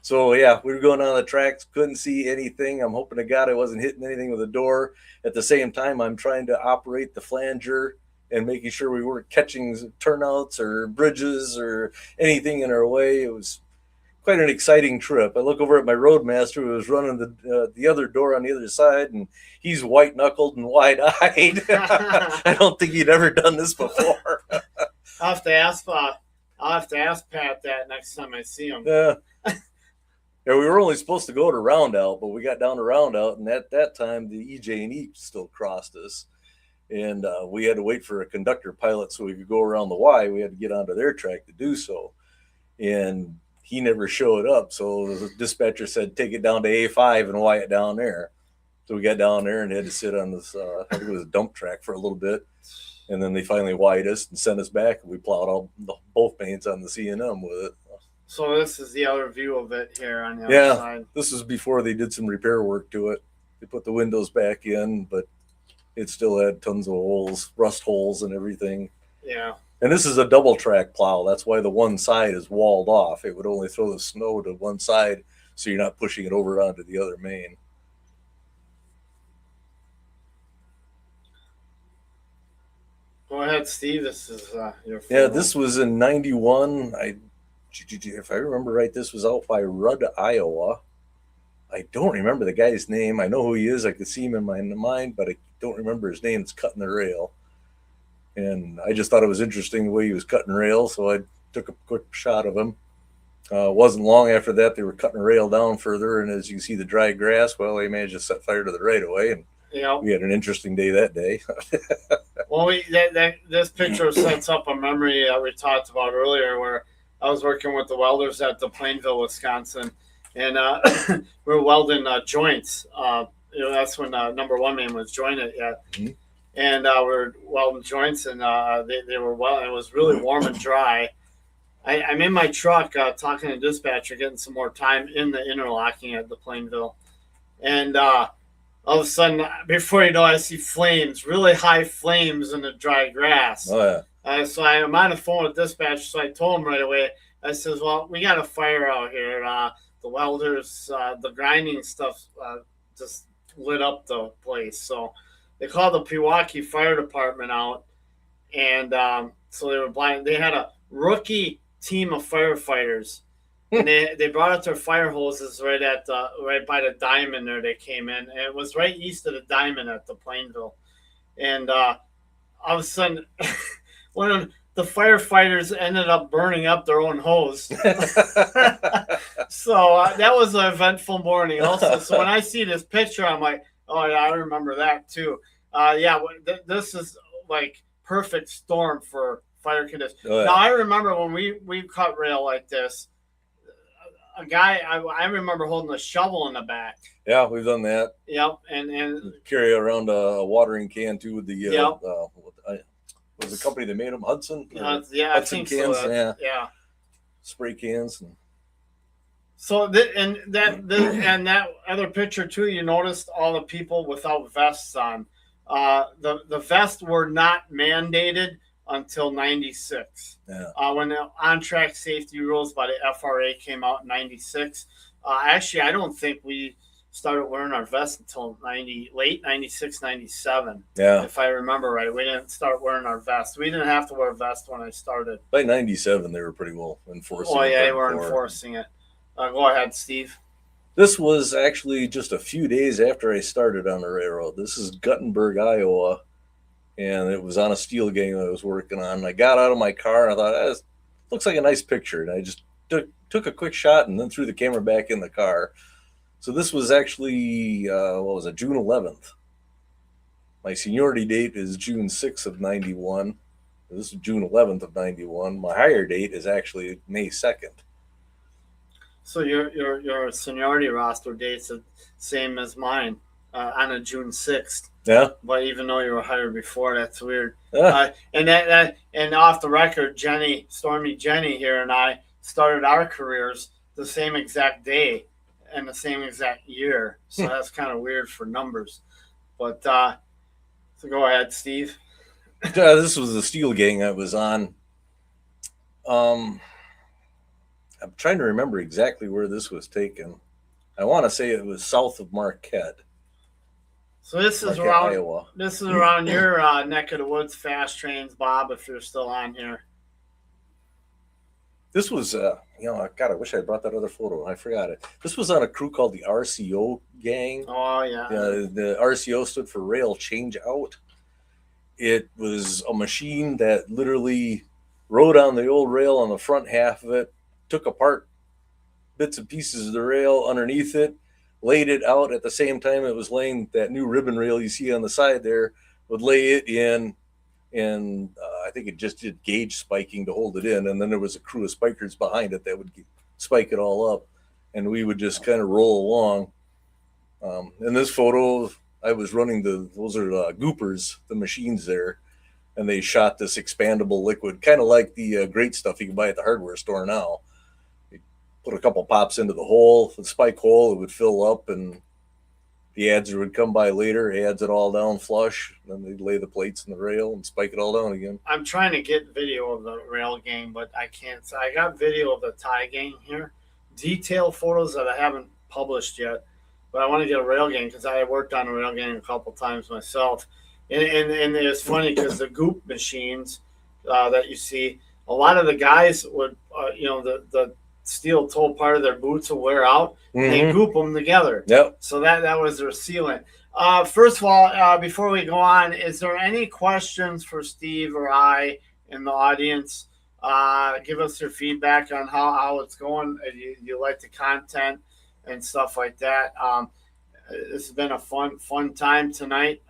So yeah, we were going on the tracks, couldn't see anything. I'm hoping to God I wasn't hitting anything with the door. At the same time, I'm trying to operate the flanger and making sure we weren't catching turnouts or bridges or anything in our way. It was quite an exciting trip. I look over at my roadmaster who was running the other door on the other side, and he's white-knuckled and wide-eyed. I don't think he'd ever done this before. I'll have to ask Pat that next time I see him. Yeah, we were only supposed to go to Roundout, but we got down to Roundout, and at that time, the EJ&E still crossed us. And we had to wait for a conductor pilot so we could go around the Y. We had to get onto their track to do so. And he never showed up. So the dispatcher said, take it down to A5 and Y it down there. So we got down there and had to sit on this, I think it was a dump track for a little bit. And then they finally Y'd us and sent us back. And we plowed all both paints on the C&M with it. So this is the other view of it here on the other side. This is before they did some repair work to it. They put the windows back in, but it still had tons of holes, rust holes and everything. Yeah. And this is a double track plow. That's why the one side is walled off. It would only throw the snow to one side, so you're not pushing it over onto the other main. Go ahead, Steve. This is your photo. Yeah, this was in 91. If I remember right, this was out by Rudd, Iowa. I don't remember the guy's name. I know who he is. I could see him in my mind, but I don't remember his name. It's cutting the rail. And I just thought it was interesting the way he was cutting rail, so I took a quick shot of him. Wasn't long after that, they were cutting the rail down further, and as you can see the dry grass, well, they managed to set fire to the right of way, and we had an interesting day that day. Well, this picture sets up a memory that we talked about earlier where I was working with the welders at the Plainville, Wisconsin, and we were welding joints. That's when number one main was jointed yet. Mm-hmm. And we were welding joints, and they were well. It was really warm and dry. I'm in my truck talking to dispatcher, getting some more time in the interlocking at the Plainville. And all of a sudden, before you know, I see flames, really high flames in the dry grass. Oh, yeah. So I'm on the phone with dispatcher, so I told him right away. I says, well, we got a fire out here. The welders, the grinding stuff just lit up the place. So they called the Pewaukee Fire Department out, and so they were blind. They had a rookie team of firefighters, and they brought out their fire hoses right by the diamond there. They came in, and it was right east of the diamond at the Plainville, and all of a sudden, one of the firefighters ended up burning up their own hose. So that was an eventful morning also. So when I see this picture, I'm like, oh yeah, I remember that too. This is like perfect storm for fire conditions. Oh, yeah. Now I remember when we cut rail like this, a guy I remember holding a shovel in the back. Yeah, we've done that. Yep, and carry around a watering can too with the was the company that made them Hudson? Yeah, Hudson I think cans, so. Yeah, spray cans. So that other picture too, you noticed all the people without vests on. The vests were not mandated until 96. Yeah. When the on-track safety rules by the FRA came out in 96. Actually, I don't think we started wearing our vests until late 96, 97. Yeah. If I remember right. We didn't start wearing our vests. We didn't have to wear a vest when I started. By 97, they were pretty well enforcing it. Oh, yeah, they were enforcing it. Go ahead, Steve. This was actually just a few days after I started on the railroad. This is Guttenberg, Iowa, and it was on a steel gang that I was working on. I got out of my car, and I thought, this looks like a nice picture, and I just took a quick shot and then threw the camera back in the car. So this was actually, June 11th. My seniority date is June 6th of 91. This is June 11th of 91. My hire date is actually May 2nd. So your seniority roster date's the same as mine on a June 6th. Yeah. But even though you were hired before, that's weird. Yeah. And off the record, Stormy Jenny here and I started our careers the same exact day and the same exact year. So that's kind of weird for numbers. But so go ahead, Steve. This was the steel gang I was on. I'm trying to remember exactly where this was taken. I want to say it was south of Marquette. So this is around Iowa. This is around your neck of the woods, fast trains, Bob, if you're still on here. This was, God, I wish I brought that other photo. I forgot it. This was on a crew called the RCO gang. Oh, yeah. The RCO stood for Rail Change Out. It was a machine that literally rode on the old rail on the front half of it, took apart bits and pieces of the rail underneath it, laid it out at the same time it was laying that new ribbon rail you see on the side there, would lay it in, and I think it just did gauge spiking to hold it in, and then there was a crew of spikers behind it that would spike it all up, and we would just kind of roll along. In this photo, I was running those are goopers, the machines there, and they shot this expandable liquid, kind of like the great stuff you can buy at the hardware store now. You put a couple pops into the hole, the spike hole, it would fill up, and the adzer would come by later, adds it all down flush, and then they'd lay the plates in the rail and spike it all down again. I'm trying to get video of the rail gang, but I can't. So I got video of the tie gang here, detailed photos that I haven't published yet, but I want to get a rail gang because I worked on a rail gang a couple times myself. And it's funny because the goop machines that you see, a lot of the guys would, the steel toe part of their boots will wear out. Mm-hmm. They goop them together. Yep. So that was their sealant. First of all, before we go on, is there any questions for Steve or I in the audience? Give us your feedback on how it's going. You like the content and stuff like that. This has been a fun time tonight.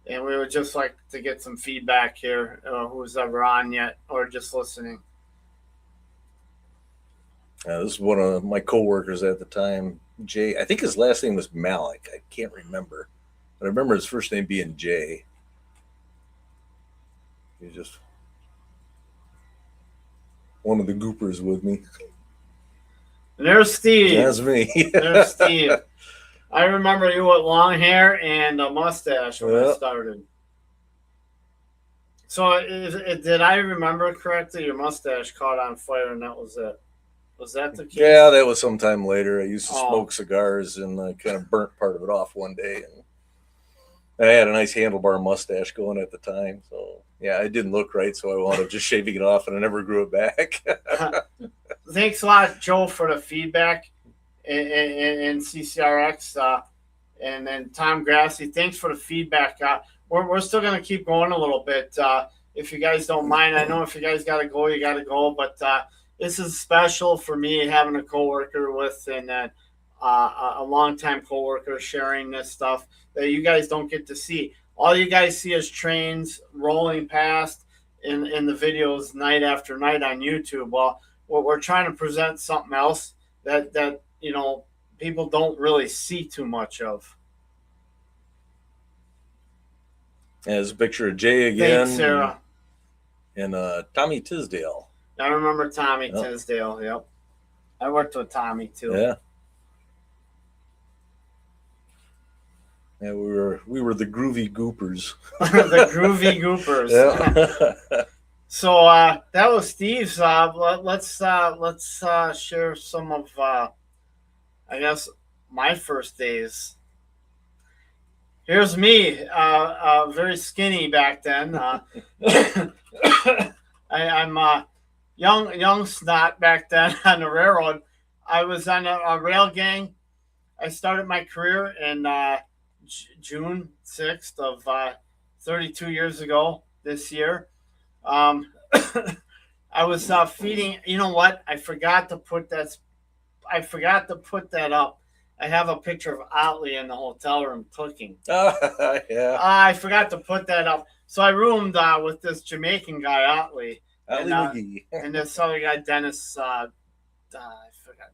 And we would just like to get some feedback here, who's ever on yet or just listening. This is one of my coworkers at the time, Jay. I think his last name was Malik. I can't remember. But I remember his first name being Jay. He's just one of the goopers with me. And there's Steve. That's me. There's Steve. I remember you with long hair and a mustache when I started. So did I remember correctly? Your mustache caught on fire and that was it. Was that the case? Yeah, that was sometime later. I used to smoke cigars and I kind of burnt part of it off one day. And I had a nice handlebar mustache going at the time. So, yeah, it didn't look right, so I wound up just shaving it off and I never grew it back. Thanks a lot, Joe, for the feedback in CCRX. And then Tom Grassi, thanks for the feedback. We're still going to keep going a little bit. If you guys don't mind, I know if you guys got to go, you got to go. But this is special for me having a coworker with and a longtime coworker sharing this stuff that you guys don't get to see. All you guys see is trains rolling past in the videos night after night on YouTube. Well, we're trying to present something else that people don't really see too much of. There's a picture of Jay again. Thanks, Sarah. And Tommy Tisdale. I remember Tommy Tisdale. Yep. I worked with Tommy too. Yeah. Yeah, we were the groovy goopers. The groovy goopers. Yeah. So that was Steve's. Let's share some of I guess my first days. Here's me, very skinny back then. I'm young snot back then on the railroad. I was on a rail gang. I started my career in June 6th of 32 years ago this year. I was feeding. You know what? I forgot to put that up. I have a picture of Otley in the hotel room cooking. Yeah. I forgot to put that up. So I roomed with this Jamaican guy, Otley. McGee. And this other guy, Dennis, I forgot,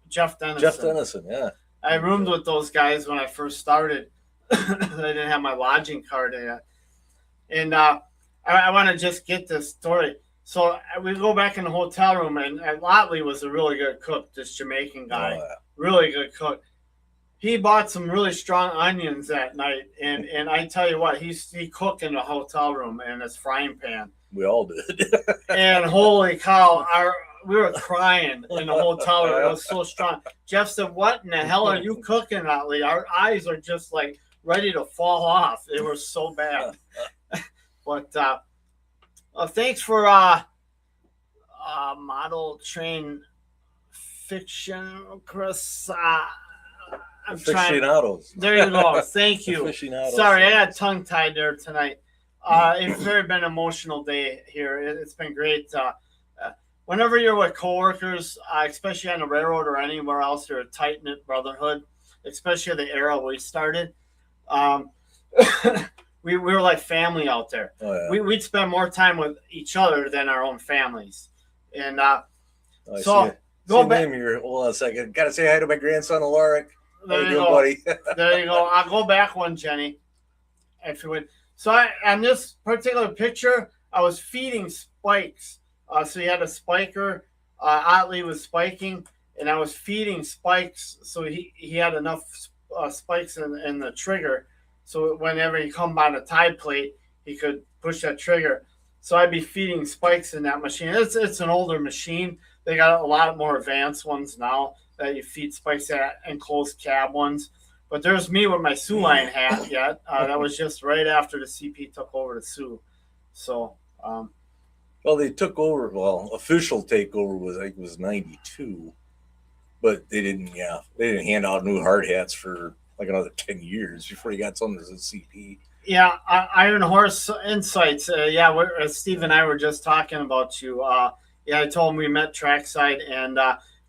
Jeff Dennison. Jeff Dennison, yeah. I roomed with those guys when I first started. I didn't have my lodging card yet. And I want to just get this story. So we go back in the hotel room, and Otley was a really good cook, this Jamaican guy. Oh, yeah. Really good cook. He bought some really strong onions that night, and I tell you what, he cooked in the hotel room in his frying pan. We all did. And holy cow, we were crying in the hotel room. It was so strong. Jeff said, "What in the hell are you cooking, Otley? Our eyes are just like ready to fall off. They were so bad." But thanks for model train fiction, Chris. Aficionados. There you go. Thank you. Aficionados. Sorry, I got tongue tied there tonight. It's very been an emotional day here. It's been great. Whenever you're with coworkers, especially on the railroad or anywhere else, you're a tight-knit brotherhood, especially the era we started. we were like family out there. Oh, yeah. We'd spend more time with each other than our own families. And I so go back here. Hold on a second. Got to say hi to my grandson, Alaric. There you go, go, buddy. There you go. I'll go back one, Jenny. If you would. So on this particular picture, I was feeding spikes. So you had a spiker. Otley was spiking, and I was feeding spikes. So he had enough spikes in the trigger. So whenever he come by the tie plate, he could push that trigger. So I'd be feeding spikes in that machine. It's an older machine. They got a lot more advanced ones now that you feed spikes at, enclosed cab ones. But there's me with my Sioux Line hat yet. That was just right after the CP took over the Sioux. So, well, they took over. Well, official takeover was, I think it was 92, but they didn't hand out new hard hats for like another 10 years before you got something as a CP. Yeah, Iron Horse Insights. Steve and I were just talking about you. I told him we met trackside, and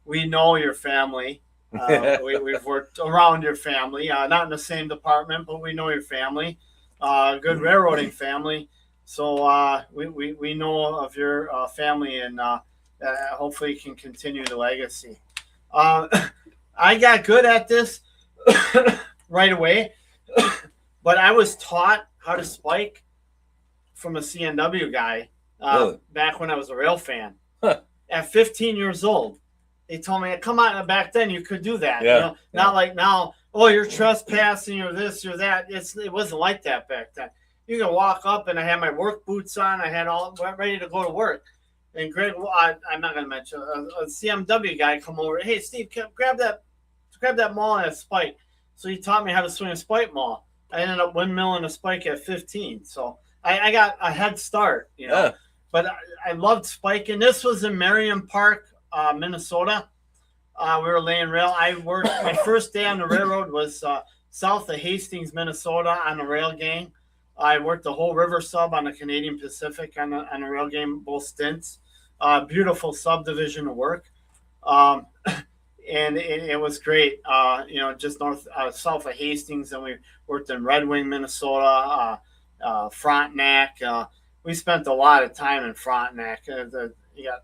we know your family. We've worked around your family, not in the same department, but we know your family. Good railroading family. So we know of your family, and hopefully can continue the legacy. I got good at this right away, but I was taught how to spike from a CNW guy back when I was a rail fan. Huh. At 15 years old. They told me, come on, back then you could do that. Yeah. Not like now, oh, you're trespassing or this or that. It wasn't like that back then. You could walk up, and I had my work boots on. I had all ready to go to work. And Greg, I'm not going to mention, a CMW guy come over. Hey, Steve, grab that maul and a spike. So he taught me how to swing a spike maul. I ended up windmilling a spike at 15. So I got a head start, Yeah. But I loved spiking. This was in Merriam Park, Minnesota. We were laying rail. I worked my first day on the railroad was south of Hastings, Minnesota, on the rail gang. I worked the whole river sub on the Canadian Pacific on the rail gang, both stints. Beautiful subdivision of work, and it was great. Just south of Hastings, and we worked in Red Wing, Minnesota, Frontenac. We spent a lot of time in Frontenac. You got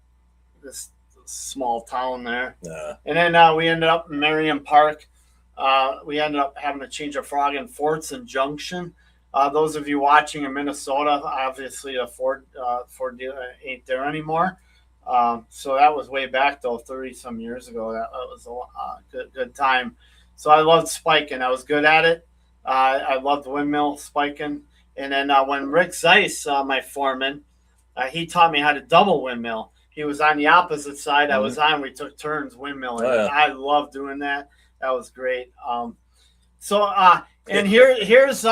this small town there. Yeah. And then we ended up in Merriam Park. We ended up having to change our frog in Fortson Junction. Those of you watching in Minnesota, obviously the Ford ain't there anymore. So that was way back though, 30-some years ago. That was a good time. So I loved spiking. I was good at it. I loved windmill spiking. And then when Rick Zeiss, my foreman, he taught me how to double windmill. He was on the opposite side. I was on. We took turns windmilling. Oh, yeah. I loved doing that. That was great. And here's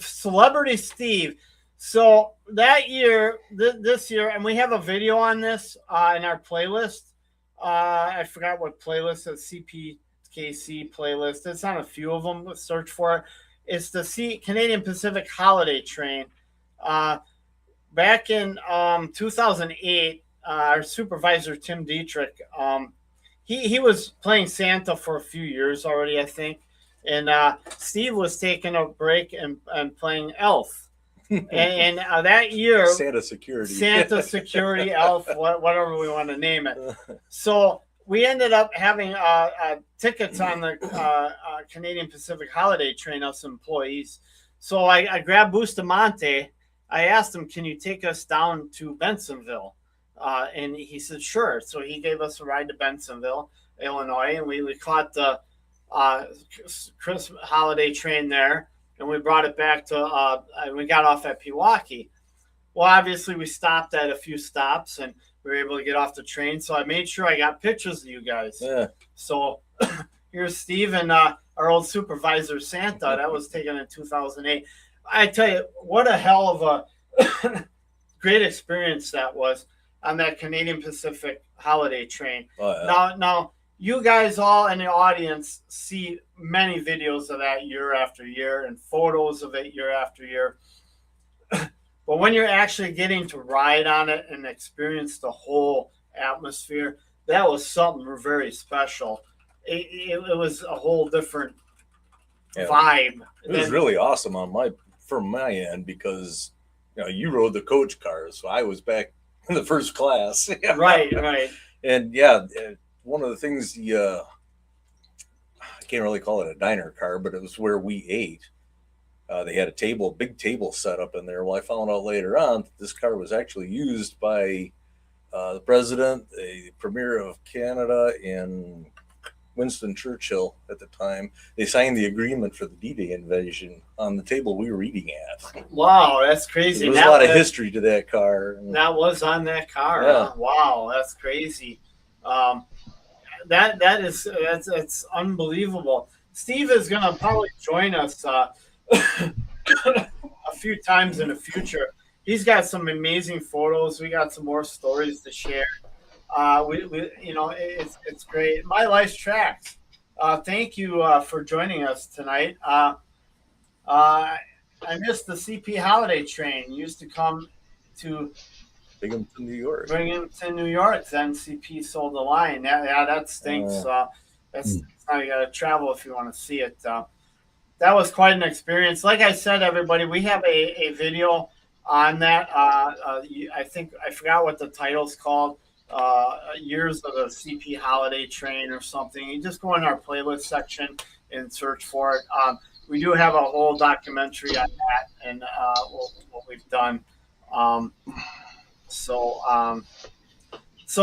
Celebrity Steve. So that year, this year, and we have a video on this in our playlist. I forgot what playlist, the CPKC playlist. It's on a few of them. Let's search for it. It's the Canadian Pacific Holiday Train. Back in 2008, our supervisor, Tim Dietrich, he was playing Santa for a few years already, I think. And Steve was taking a break and playing Elf. and that year, Santa Security, Elf, whatever we want to name it. So we ended up having tickets on the Canadian Pacific Holiday Train, us employees. So I grabbed Bustamante. I asked him, can you take us down to Bensonville? And he said, sure. So he gave us a ride to Bensonville, Illinois, and we caught the Christmas holiday train there, and we brought it back to, we got off at Pewaukee. Well, obviously, we stopped at a few stops, and we were able to get off the train. So I made sure I got pictures of you guys. Yeah. So here's Steve and our old supervisor, Santa. That was taken in 2008. I tell you, what a hell of a great experience that was on that Canadian Pacific holiday train. Oh, yeah. Now, you guys all in the audience see many videos of that year after year and photos of it year after year. But when you're actually getting to ride on it and experience the whole atmosphere, that was something very special. It was a whole different vibe. It was really awesome from my end because you rode the coach cars, so I was back in the first class. Right. And one of the things I can't really call it a diner car, but it was where we ate. They had a big table set up in there. Well, I found out later on that this car was actually used by the president, the premier of Canada, and Winston Churchill at the time. They signed the agreement for the D-Day invasion on the table we were eating at. Wow, that's crazy. There's a lot of history to that car. That was on that car. Yeah. Huh? Wow, that's crazy. That's unbelievable. Steve is going to probably join us a few times in the future. He's got some amazing photos. We got some more stories to share. It's great. My Life's Tracks. Thank you for joining us tonight. I missed the CP holiday train. Used to come to Binghamton, New York. Then CP sold the line. That stinks. That's how you got to travel if you want to see it. That was quite an experience. Like I said, everybody, we have a video on that. I think I forgot what the title's called. Years of the CP holiday train or something. You just go in our playlist section and search for it. We do have a whole documentary on that and what we've done. So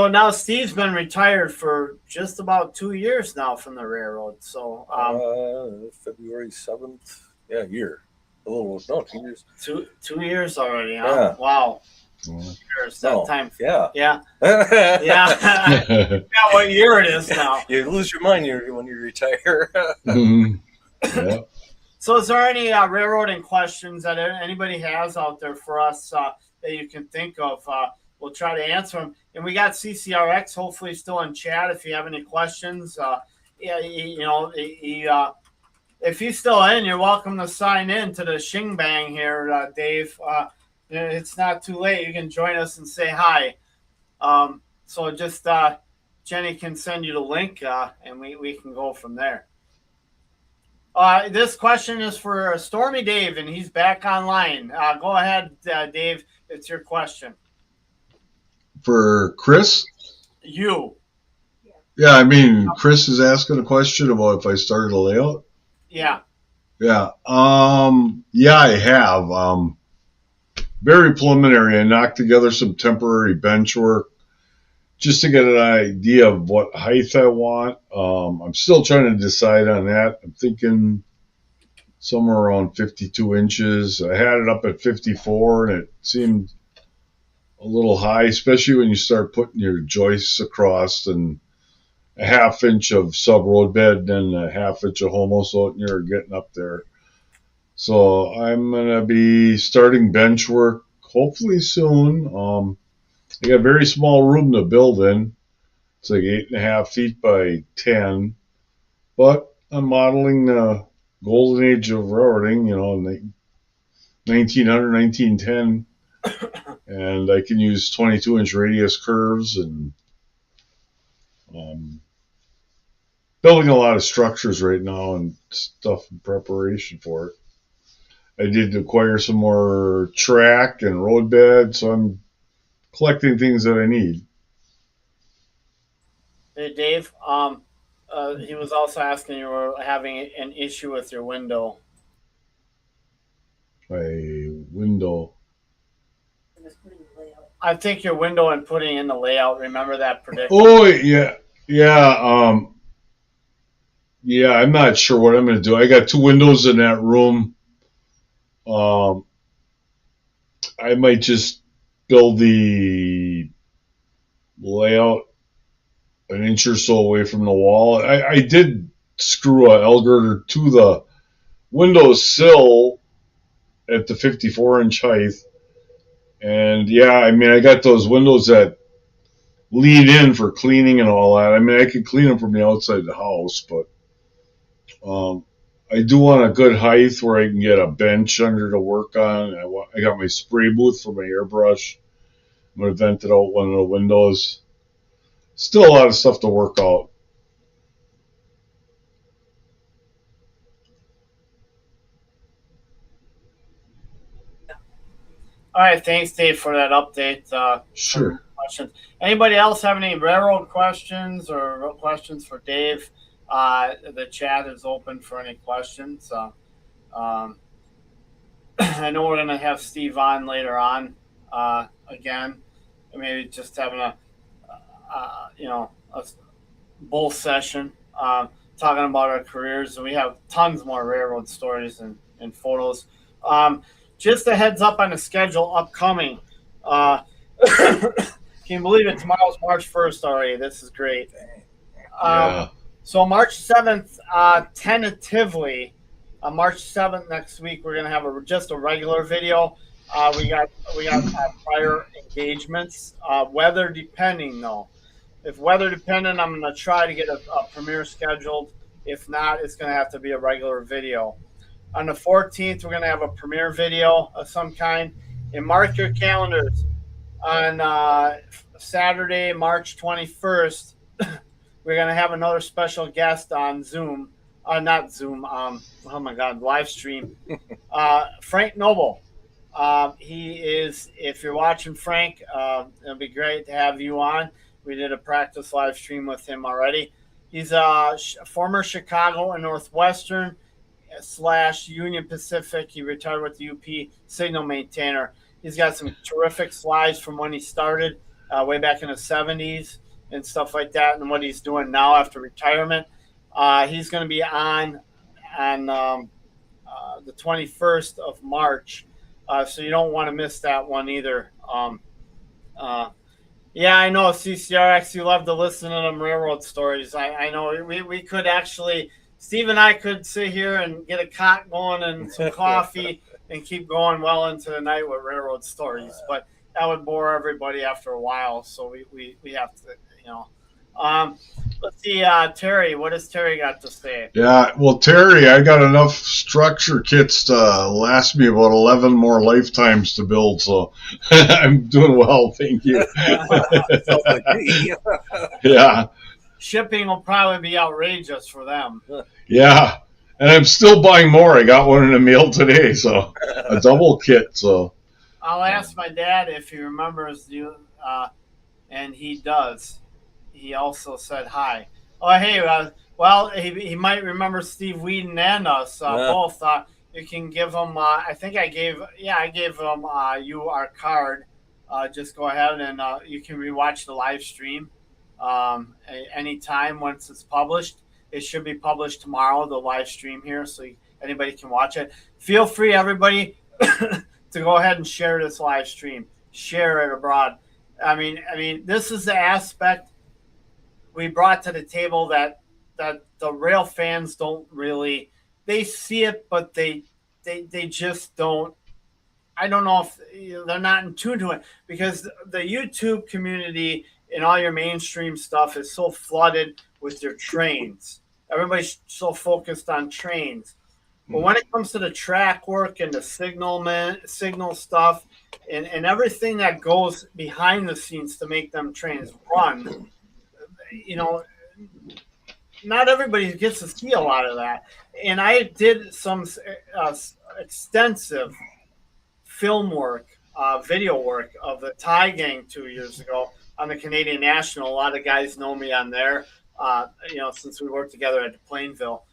now Steve's been retired for just about 2 years now from the railroad. So February 7th, year. A little 2 years. 2 years already. Huh? Yeah. Wow. Years, that time. Yeah. Yeah. What year it is now? You lose your mind when you retire. Yeah. So is there any railroading questions that anybody has out there for us that you can think of? We'll try to answer them. And we got CCRX hopefully still in chat if you have any questions. If he's still in, you're welcome to sign in to the Shing Bang here, Dave. It's not too late. You can join us and say hi. So just Jenny can send you the link and we can go from there. This question is for Stormy Dave, and he's back online. Go ahead, Dave. It's your question. For Chris? You. Yeah, I mean, Chris is asking a question about if I started a layout. Yeah. Yeah. I have. Very preliminary. I knocked together some temporary bench work just to get an idea of what height I want. I'm still trying to decide on that. I'm thinking somewhere around 52 inches. I had it up at 54, and it seemed a little high, especially when you start putting your joists across and a half inch of sub road bed and a half inch of homo, so you're getting up there. So I'm going to be starting bench work hopefully soon. I got a very small room to build in. It's like 8.5 feet by 10. But I'm modeling the golden age of railroading, 1900, 1910. And I can use 22-inch radius curves and building a lot of structures right now and stuff in preparation for it. I did acquire some more track and road bed, so I'm collecting things that I need. Hey, Dave, he was also asking you were having an issue with your window. My window. I think your window and putting in the layout. Remember that prediction? Oh, yeah. Yeah, I'm not sure what I'm going to do. I got 2 windows in that room. I might just build the layout an inch or so away from the wall. I did screw a L girder to the window sill at the 54-inch height. And I got those windows that lead in for cleaning and all that. I mean, I could clean them from the outside of the house, but I do want a good height where I can get a bench under to work on. I got my spray booth for my airbrush. I'm going to vent it out one of the windows. Still a lot of stuff to work out. All right, thanks, Dave, for that update. Sure. Questions. Anybody else have any railroad questions or questions for Dave? The chat is open for any questions. I know we're going to have Steve on later on again. Maybe just having a bull session talking about our careers. And we have tons more railroad stories and photos. Just a heads up on the schedule upcoming. Can you believe it? Tomorrow's March 1st already. This is great. So March 7th, tentatively, March 7th next week, we're gonna have just a regular video. We got prior engagements. Weather depending though. If weather dependent, I'm gonna try to get a premiere scheduled. If not, it's gonna have to be a regular video. On the 14th, we're gonna have a premiere video of some kind. And mark your calendars. On Saturday, March 21st, we're gonna have another special guest on Zoom. Not Zoom. Oh my God, live stream. Frank Noble. He is. If you're watching Frank, it'll be great to have you on. We did a practice live stream with him already. He's a former Chicago and Northwestern / Union Pacific. He retired with the UP signal maintainer. He's got some terrific slides from when he started way back in the 70s and stuff like that, and what he's doing now after retirement. He's going to be on the 21st of March, so you don't want to miss that one either. Yeah, I know, CCRX, you love to listen to them railroad stories. I know we could actually, Steve and I could sit here and get a cot going and some coffee and keep going well into the night with railroad stories, but that would bore everybody after a while, so we have to, let's see, Terry, what has Terry got to say? Yeah, well, Terry, I got enough structure kits to last me about 11 more lifetimes to build, so I'm doing well, thank you. Yeah. Shipping will probably be outrageous for them. Yeah, and I'm still buying more. I got one in the mail today, so a double kit, so. I'll ask my dad if he remembers you, and he does. He also said hi. Oh, hey, well, he might remember Steve Whedon and us both. You can give him, I think I gave him you our card. Just go ahead and you can rewatch the live stream anytime once it's published. It should be published tomorrow, the live stream here, so anybody can watch it. Feel free, everybody, to go ahead and share this live stream. Share it abroad. I mean, this is the aspect we brought to the table that the rail fans don't really, they see it, but they just don't. I don't know if they're not in tune to it, because the YouTube community and all your mainstream stuff is so flooded with your trains. Everybody's so focused on trains. But when it comes to the track work and the signal stuff and everything that goes behind the scenes to make them trains run, not everybody gets to see a lot of that. And I did some extensive film work, video work of the Thai gang 2 years ago on the Canadian National. A lot of guys know me on there, since we worked together at the Plainville.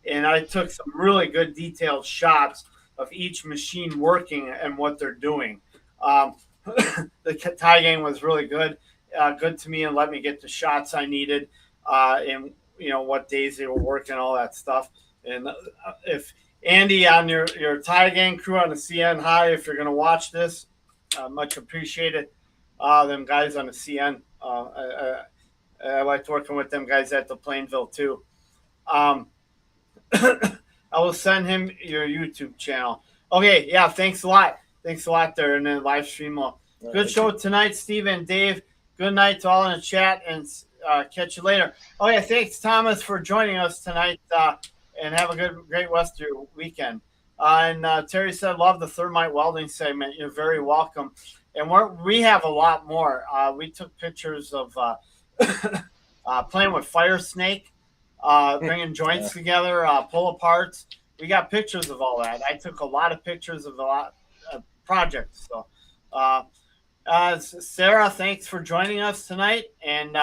And I took some really good detailed shots of each machine working and what they're doing. The Thai gang was really good to me and let me get the shots I needed, and what days they were working, all that stuff. And if Andy on your Thai gang crew on the CN, hi, if you're gonna watch this, much appreciated. Them guys on the CN, I liked working with them guys at the Plainville too. I will send him your YouTube channel. Okay, yeah, thanks a lot. Thanks a lot there, and then live stream. Good show tonight, Steve and Dave. Good night to all in the chat, and catch you later. Oh yeah, thanks Thomas for joining us tonight, and have a great rest of your weekend. And Terry said, love the Thermite welding segment. You're very welcome. And we have a lot more. We took pictures of playing with fire snake, bringing joints together, pull aparts. We got pictures of all that. I took a lot of pictures of projects. So, Sarah, thanks for joining us tonight, and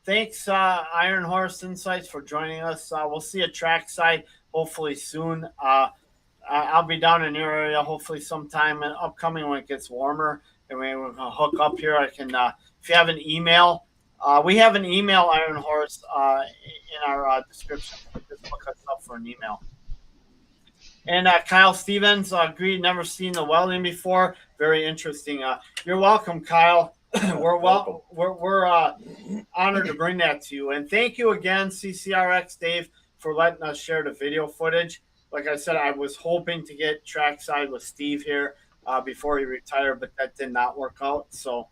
thanks Iron Horse Insights for joining us. We'll see you trackside hopefully soon. I'll be down in your area hopefully sometime upcoming when it gets warmer, and we're going to hook up here. I can, if you have an email, we have an email, Iron Horse, in our description. Just look us up for an email. And Kyle Stevens, agreed, never seen the welding before. Very interesting. You're welcome, Kyle. We're honored to bring that to you. And thank you again, CCRX Dave, for letting us share the video footage. Like I said, I was hoping to get trackside with Steve here before he retired, but that did not work out. So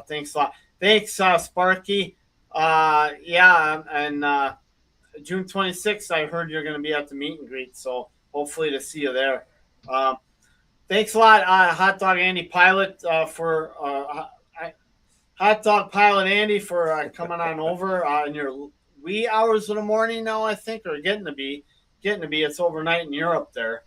thanks a lot. Thanks, Sparky. And June 26th, I heard you're going to be at the meet and greet. So hopefully to see you there. Thanks a lot, Hot Dog Andy Pilot, for Hot Dog Pilot Andy for coming on over in your wee hours of the morning now, I think, or getting to be. It's overnight in Europe there.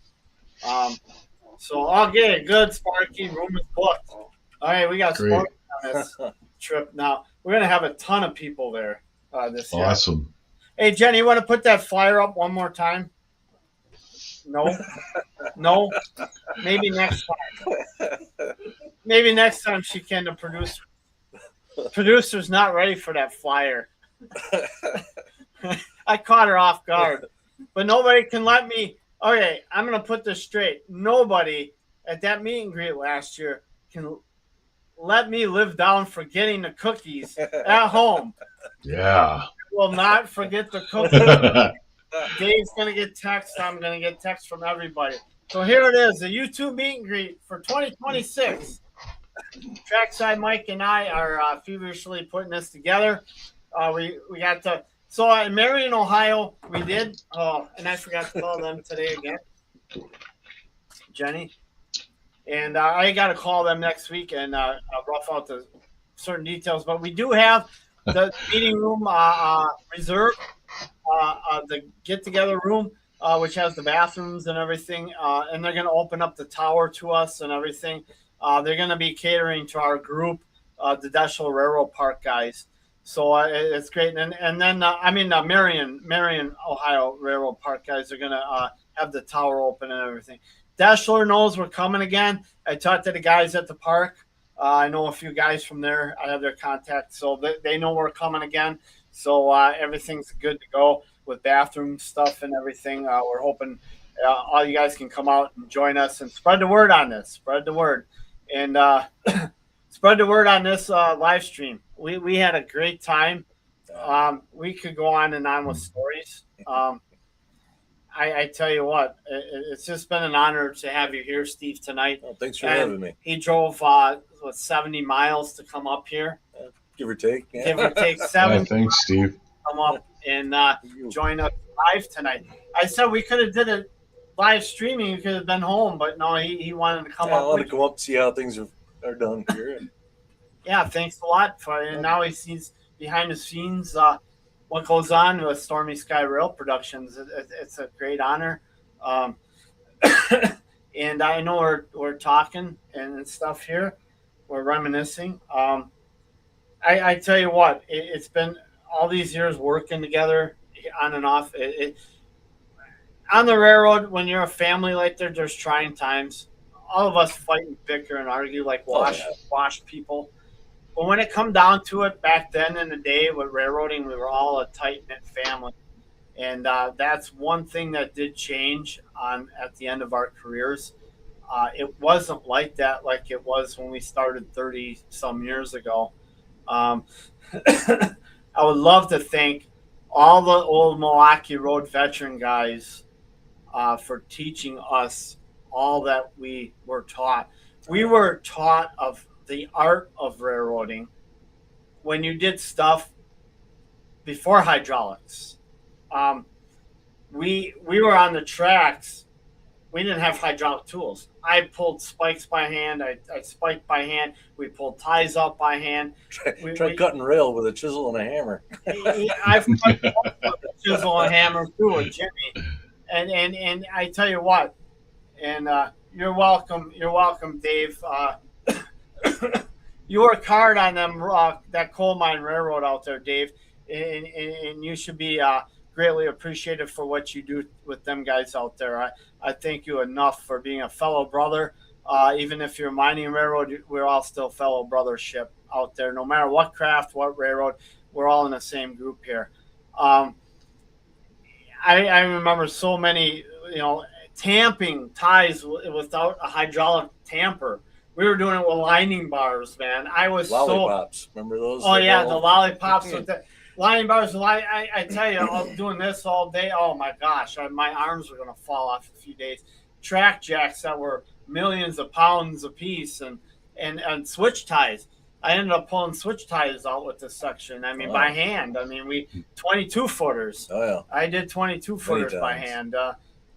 So I'll get it good, Sparky. Room is booked. All right, we got Sparky on this trip now. We're gonna have a ton of people there this year. Awesome. Hey, Jenny, you want to put that flyer up one more time? No. Maybe next time. Maybe next time she can. The producer's not ready for that flyer. I caught her off guard. But nobody can let me. Okay, I'm going to put this straight. Nobody at that meet and greet last year can let me live down forgetting the cookies at home. Yeah. I will not forget the cookies. Dave's going to get text. I'm going to get text from everybody. So here it is, the YouTube meet and greet for 2026. Trackside Mike and I are feverishly putting this together. We got to. So in Marion, Ohio, we did. Oh, and I forgot to call them today again, Jenny. And I got to call them next week and rough out the certain details. But we do have the meeting room reserved, the get-together room, which has the bathrooms and everything. And they're going to open up the tower to us and everything. They're going to be catering to our group, the Deschler Railroad Park guys. So it's great. And then, Marion, Ohio Railroad Park guys are going to have the tower open and everything. Deschler knows we're coming again. I talked to the guys at the park. I know a few guys from there. I have their contact. So they know we're coming again. So everything's good to go with bathroom stuff and everything. We're hoping all you guys can come out and join us and spread the word on this. Spread the word. And spread the word on this live stream. We had a great time. We could go on and on with stories. I tell you what, it's just been an honor to have you here, Steve, tonight. Oh, thanks for having me. He drove 70 miles to come up here, give or take. Yeah. Give or take 7. Yeah, thanks, Steve. Come up and join us live tonight. I said we could have did it live streaming. You could have been home, but no, he wanted to come up. I wanted to come up and see how things are done here. Yeah, thanks a lot. And now he sees behind the scenes what goes on with Stormy Sky Rail Productions. It's a great honor. And I know we're talking and stuff here. We're reminiscing. I tell you what, it's been all these years working together on and off. On the railroad, when you're a family like there's trying times. All of us fight and bicker and argue like wash people. But when it come down to it, back then in the day with railroading, we were all a tight-knit family. And that's one thing that did change at the end of our careers. It wasn't like that like it was when we started 30-some years ago. I would love to thank all the old Milwaukee Road veteran guys for teaching us all that we were taught. We were taught of the art of railroading when you did stuff before hydraulics. We were on the tracks. We didn't have hydraulic tools. I pulled spikes by hand. I spiked by hand. We pulled ties up by hand. Try cutting rail with a chisel and a hammer. I've cut with a chisel and hammer too with Jimmy. And I tell you what, and You're welcome. You're welcome, Dave. You work hard on them that coal mine railroad out there, Dave, and you should be greatly appreciated for what you do with them guys out there. I thank you enough for being a fellow brother. Even if you're a mining railroad, we're all still fellow brothership out there. No matter what craft, what railroad, we're all in the same group here. I remember so many, tamping ties without a hydraulic tamper. We were doing it with lining bars, man. I was lollipops. Remember those? Oh yeah, the lollipops with the lining bars. I tell you, I was doing this all day. Oh my gosh, my arms were gonna fall off in a few days. Track jacks that were millions of pounds a piece, and switch ties. I ended up pulling switch ties out with this section. I mean, by hand. I mean, we 22 footers. Oh yeah. I did 22 footers by hand.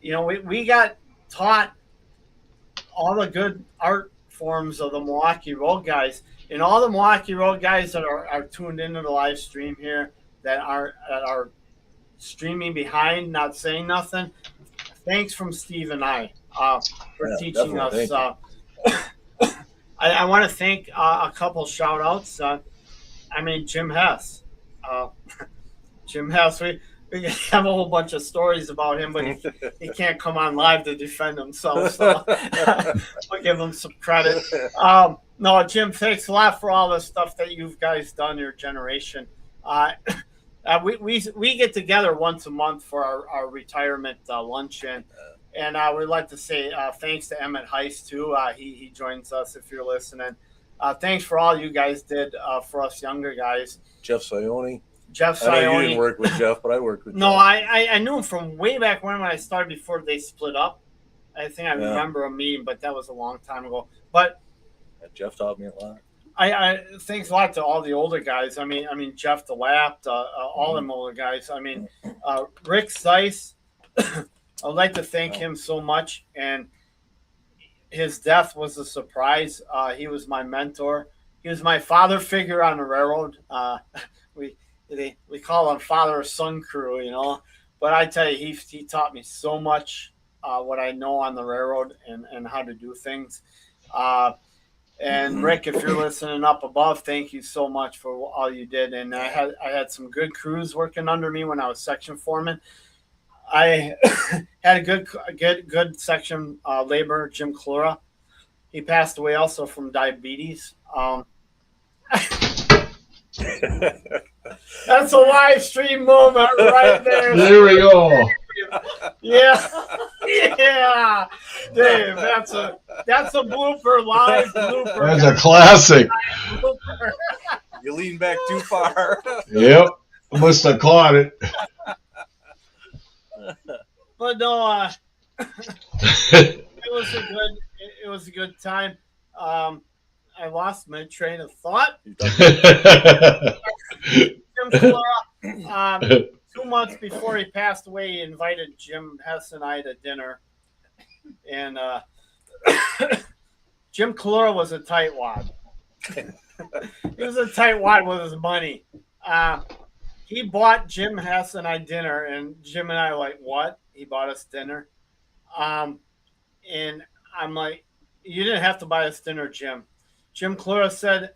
We got taught all the good art forms of the Milwaukee Road guys, and all the Milwaukee Road guys that are tuned into the live stream here that are streaming behind, not saying nothing. Thanks from Steve and I for teaching us. I want to thank a couple shout outs. Jim Hess. Jim Hess, we have a whole bunch of stories about him, but he can't come on live to defend himself. So I'll give him some credit. No, Jim, thanks a lot for all the stuff that you guys done, your generation. We get together once a month for our retirement luncheon. And we'd like to say thanks to Emmett Heist, too. He joins us if you're listening. Thanks for all you guys did for us younger guys. Jeff Sione. I know you didn't work with Jeff, but I worked with No, Jeff. I knew him from way back when I started before they split up. I think I remember a meeting, but that was a long time ago. But Jeff taught me a lot. I thanks a lot to all the older guys. I mean Jeff DeLapp, all them older guys. I mean, Rick Zeiss. I'd like to thank him so much. And his death was a surprise. He was my mentor. He was my father figure on the railroad. We call him father son crew, But I tell you, he taught me so much what I know on the railroad and how to do things. And Rick, if you're listening up above, thank you so much for all you did. And I had some good crews working under me when I was section foreman. I had a good section laborer, Jim Clora. He passed away also from diabetes. That's a live stream moment right there. There we go. Yeah. Dave, that's a blooper, live blooper. That's a classic. You lean back too far. Yep. I must have caught it. But no, it was a good time. I lost my train of thought. Jim Clora, 2 months before he passed away, he invited Jim Hess and I to dinner. And Jim Clora was a tightwad. He was a tightwad with his money. He bought Jim Hess and I dinner, and Jim and I were like, what? He bought us dinner. And I'm like, you didn't have to buy us dinner, Jim. Jim Clora said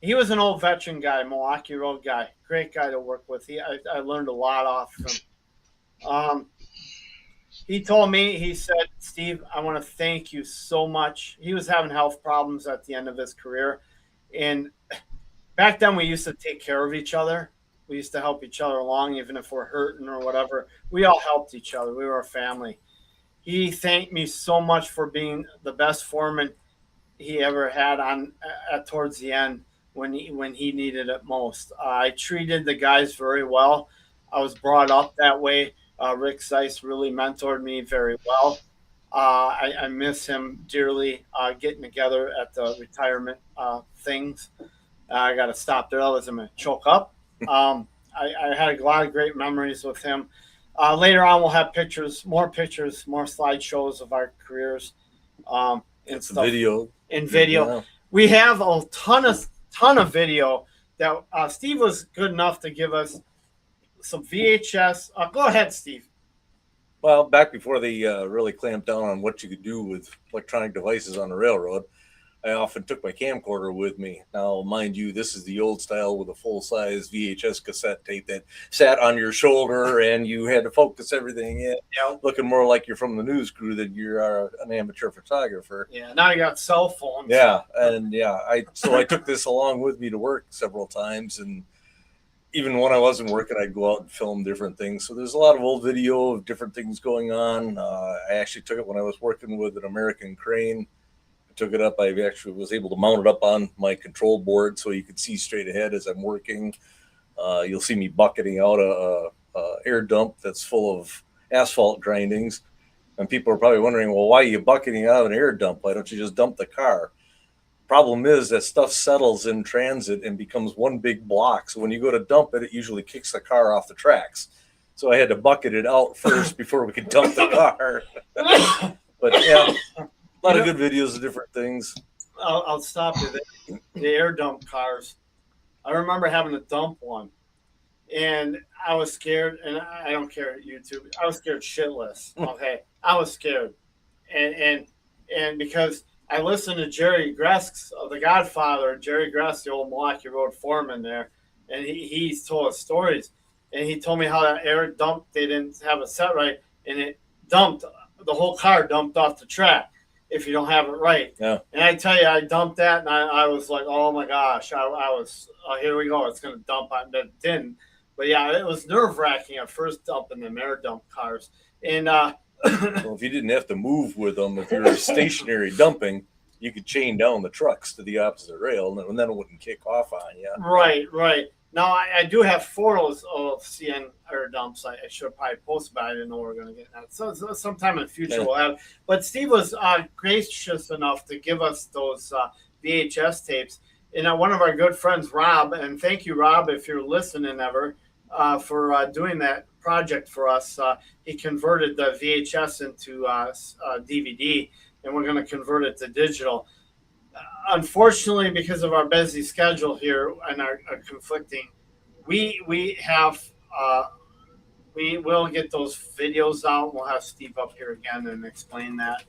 he was an old veteran guy, Milwaukee Road guy, great guy to work with. I learned a lot off him. He told me, he said, Steve, I want to thank you so much. He was having health problems at the end of his career. And back then we used to take care of each other. We used to help each other along, even if we're hurting or whatever. We all helped each other. We were a family. He thanked me so much for being the best foreman he ever had towards the end when he needed it most. I treated the guys very well. I was brought up that way. Rick Zeiss really mentored me very well. I miss him dearly. Getting together at the retirement things. I got to stop there. Otherwise I'm going to choke up. I had a lot of great memories with him. Later on, we'll have more slideshows of our careers. And stuff. Video. Yeah. We have a ton of video that Steve was good enough to give us some VHS. Go ahead, Steve. Well, back before they really clamped down on what you could do with electronic devices on the railroad, I often took my camcorder with me. Now, mind you, this is the old style with a full-size VHS cassette tape that sat on your shoulder and you had to focus everything in, looking more like you're from the news crew than you're an amateur photographer. Yeah, now you got cell phones. Yeah, and I took this along with me to work several times, and even when I wasn't working, I'd go out and film different things. So there's a lot of old video of different things going on. I actually took it when I was working with an American crane. Took it up. I actually was able to mount it up on my control board so you could see straight ahead as I'm working. You'll see me bucketing out a air dump that's full of asphalt grindings. And people are probably wondering, well, why are you bucketing out an air dump? Why don't you just dump the car? Problem is that stuff settles in transit and becomes one big block. So when you go to dump it, it usually kicks the car off the tracks. So I had to bucket it out first before we could dump the car. But yeah. A lot of good videos of different things. I'll stop you. The air dump cars. I remember having to dump one, and I was scared. And I don't care at YouTube. I was scared shitless. Okay, I was scared, and because I listened to Jerry Gresk, the Godfather, Jerry Gresk, the old Milwaukee Road foreman there, and he told us stories, and he told me how that air dump, they didn't have it set right, and it dumped the whole car dumped off the track if you don't have it right. Yeah. And I tell you, I dumped that, and I was like, oh my gosh, I was, here we go, it's going to dump on that. It didn't. But yeah, it was nerve-wracking at first dumping them air dump cars. And well, if you didn't have to move with them, if you were stationary dumping, you could chain down the trucks to the opposite rail, and then it wouldn't kick off on you. Right. Now, I do have photos of CN air dumps. I should probably post, but I didn't know we were going to get that. So sometime in the future we'll have. But Steve was gracious enough to give us those VHS tapes. And one of our good friends, Rob, and thank you, Rob, if you're listening ever, for doing that project for us. He converted the VHS into DVD, and we're going to convert it to digital. Unfortunately, because of our busy schedule here and our conflicting, we will get those videos out. We'll have Steve up here again and explain that.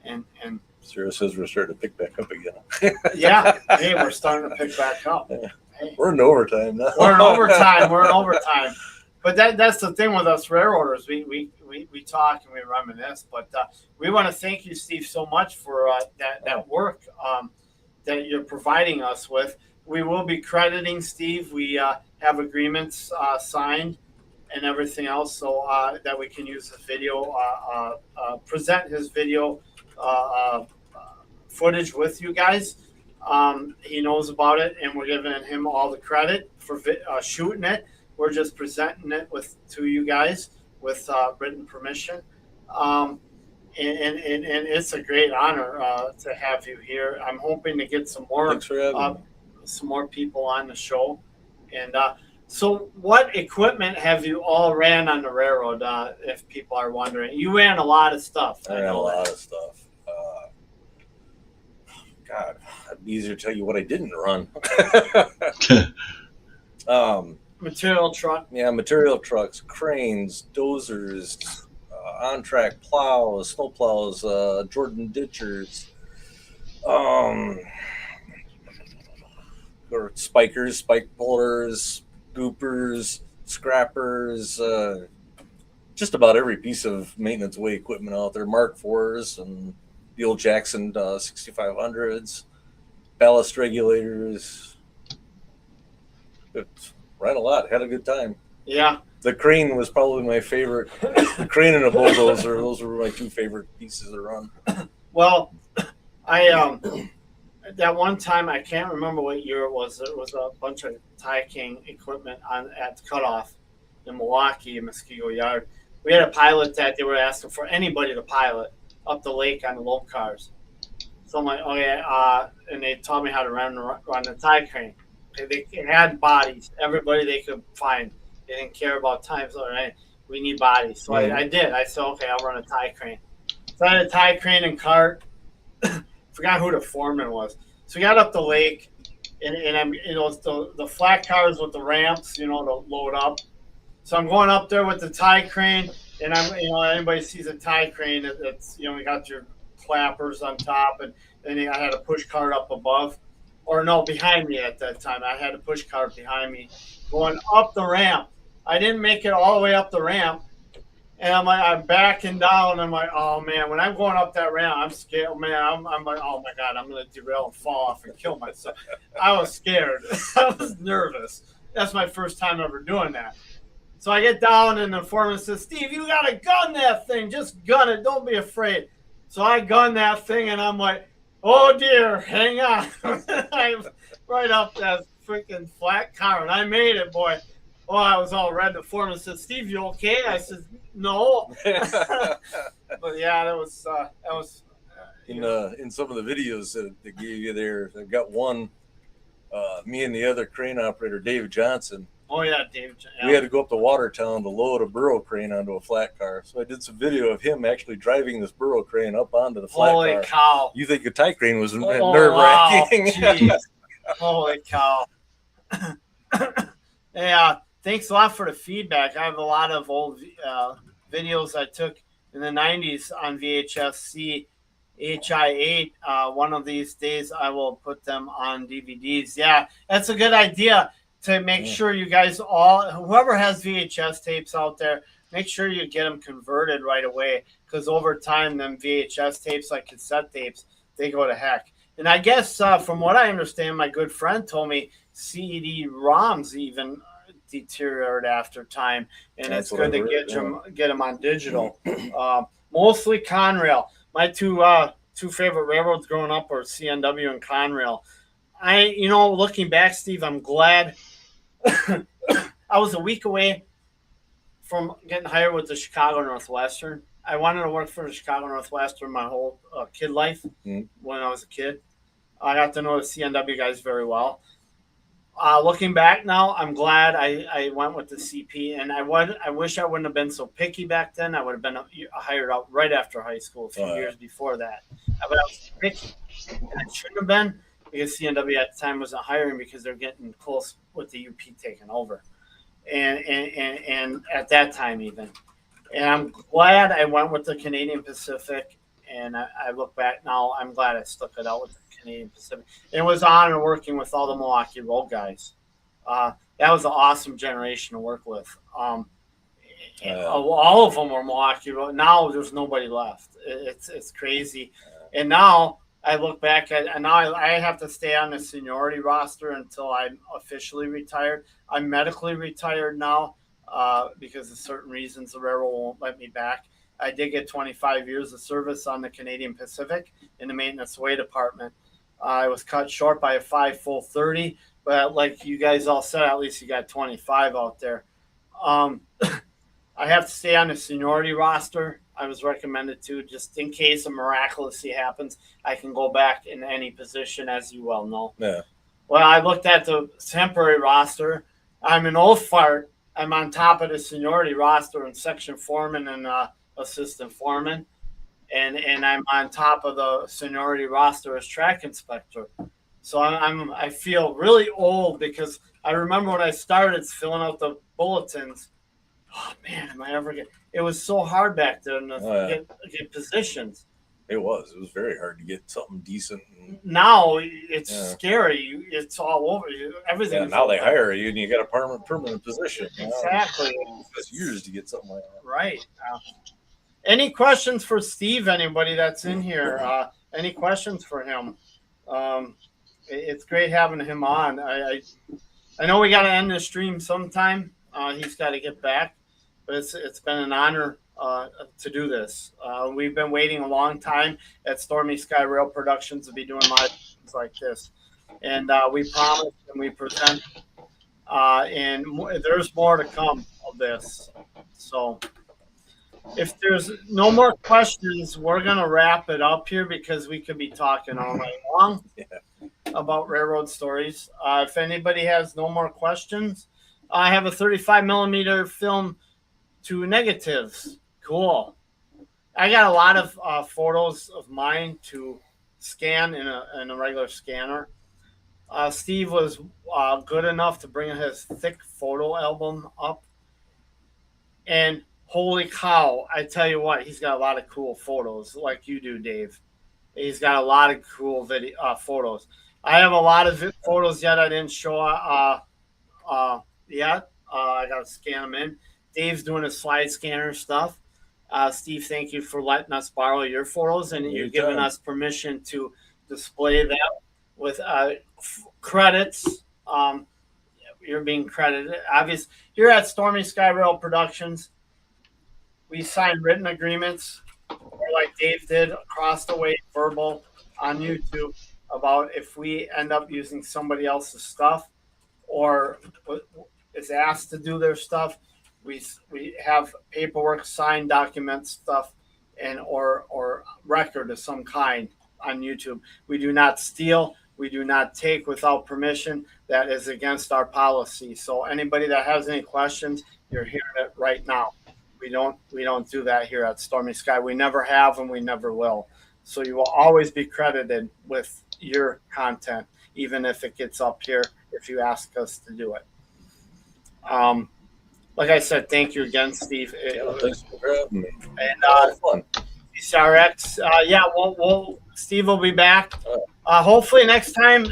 And Sarah says we're starting to pick back up again. Yeah, hey, we're starting to pick back up. Hey. We're in overtime now. We're in overtime. But that's the thing with us railroaders. We talk and we reminisce. But we want to thank you, Steve, so much for that work that you're providing us with. We will be crediting Steve. We have agreements signed and everything else so that we can use his video, present his video footage with you guys. He knows about it, and we're giving him all the credit for shooting it. We're just presenting it to you guys with written permission. And it's a great honor to have you here. I'm hoping to get some more people on the show. And so what equipment have you all ran on the railroad, if people are wondering? You ran a lot of stuff. I ran a lot of stuff. God, it'd be easier to tell you what I didn't run. Material truck. Yeah, material trucks, cranes, dozers, on-track plows, snow plows, Jordan ditchers, spikers, spike pullers, goopers, scrappers, just about every piece of maintenance way equipment out there, Mark IVs and the old Jackson 6500s, ballast regulators. Ran a lot, had a good time. Yeah. The crane was probably my favorite. The crane and a bulldozer, those were my two favorite pieces to run. Well, I that one time, I can't remember what year it was. There was a bunch of tie king equipment at the cutoff in Milwaukee, in Muskego Yard. We had a pilot that they were asking for anybody to pilot up the lake on the load cars. So I'm like, okay, and they taught me how to run the tie crane. They had bodies, everybody they could find. They didn't care about times or anything. We need bodies. So I did. I said, okay, I'll run a tie crane. So I had a tie crane and cart. Forgot who the foreman was. So we got up the lake, and I'm, the flat cars with the ramps, to load up. So I'm going up there with the tie crane, And anybody sees a tie crane, it's you got your clappers on top, and then I had a push cart up above, or no, behind me at that time. I had a push cart behind me going up the ramp. I didn't make it all the way up the ramp, and I'm backing down. I'm like, oh man, when I'm going up that ramp, I'm scared, man. I'm like, oh my god, I'm gonna derail and fall off and kill myself. I was scared. I was nervous. That's my first time ever doing that. So I get down, and the foreman says, Steve, you got to gun that thing. Just gun it. Don't be afraid. So I gun that thing, and I'm like, oh, dear, hang on. I'm right up that freaking flat car, and I made it, boy. Oh, I was all red. The foreman said, Steve, you okay? I said, no. But, yeah, that was in some of the videos that they gave you there, I got one, me and the other crane operator, Dave Johnson. Oh, yeah, Dave. Yeah. We had to go up to Watertown to load a burro crane onto a flat car. So I did some video of him actually driving this burro crane up onto the flat car. Holy cow. You think a tie crane was nerve-wracking. Wow, holy cow. Yeah, thanks a lot for the feedback. I have a lot of old videos I took in the 90s on VHS-C HI8. One of these days I will put them on DVDs. Yeah, that's a good idea. To make sure you guys whoever has VHS tapes out there, make sure you get them converted right away, because over time, them VHS tapes, like cassette tapes, they go to heck. And I guess from what I understand, my good friend told me CD-ROMs even deteriorate after time, and it's good to get them on digital. Mostly Conrail. My two favorite railroads growing up were CNW and Conrail. Looking back, Steve, I'm glad I was a week away from getting hired with the Chicago Northwestern. I wanted to work for the Chicago Northwestern my whole kid life when I was a kid. I got to know the CNW guys very well. Looking back now, I'm glad I went with the CP, and I wish I wouldn't have been so picky back then. I would have been hired out right after high school, a few years before that. But I was picky, and I shouldn't have been, because CNW at the time wasn't hiring because they're getting close with the UP taking over, and at that time even. And I'm glad I went with the Canadian Pacific, and I look back now, I'm glad I stuck it out with the Canadian Pacific. It was an honor working with all the Milwaukee Road guys. That was an awesome generation to work with. All of them were Milwaukee Road. Now there's nobody left. It's crazy. And now I look back and now I have to stay on the seniority roster until I'm officially retired. I'm medically retired now because of certain reasons the railroad won't let me back. I did get 25 years of service on the Canadian Pacific in the maintenance way department. I was cut short by a 5 full 30, but like you guys all said, at least you got 25 out there. I have to stay on the seniority roster. I was recommended to, just in case a miraculously happens, I can go back in any position, as you well know. Yeah. Well, I looked at the temporary roster. I'm an old fart. I'm on top of the seniority roster in section foreman and assistant foreman, and I'm on top of the seniority roster as track inspector. So I feel really old, because I remember when I started filling out the bulletins. Oh man, am I ever get? It was so hard back then to get positions. It was very hard to get something decent. Now it's scary. It's all over you. Everything. Yeah, now they hire you and you get a permanent position. Exactly. It's years to get something like that. Right. Any questions for Steve? Anybody that's in here? Any questions for him? It's great having him on. I know we got to end the stream sometime. He's got to get back, but it's been an honor to do this. We've been waiting a long time at Stormy Sky Rail Productions to be doing live things like this, and we promise and we present, and there's more to come of this. So if there's no more questions, we're gonna wrap it up here, because we could be talking all night long about railroad stories. If anybody has no more questions, I have a 35 millimeter film to negatives. Cool. I got a lot of photos of mine to scan in a regular scanner. Steve was good enough to bring his thick photo album up. And holy cow! I tell you what, he's got a lot of cool photos, like you do, Dave. He's got a lot of cool photos. I have a lot of photos yet I didn't show yet. I got to scan them in. Dave's doing a slide scanner stuff. Steve, thank you for letting us borrow your photos, and you're giving us permission to display that with credits. You're being credited. Obviously, here at Stormy Sky Rail Productions, we sign written agreements, or like Dave did across the way, verbal on YouTube, about if we end up using somebody else's stuff or is asked to do their stuff, we have paperwork, signed documents, stuff, and or record of some kind on YouTube. We do not steal. We do not take without permission. That is against our policy. So anybody that has any questions, you're hearing it right now. We don't do that here at Stormy Sky. We never have, and we never will. So you will always be credited with your content, even if it gets up here, if you ask us to do it. Like I said, thank you again, Steve. Thanks for having me. And fun. CRX, yeah, Steve will be back. Hopefully next time,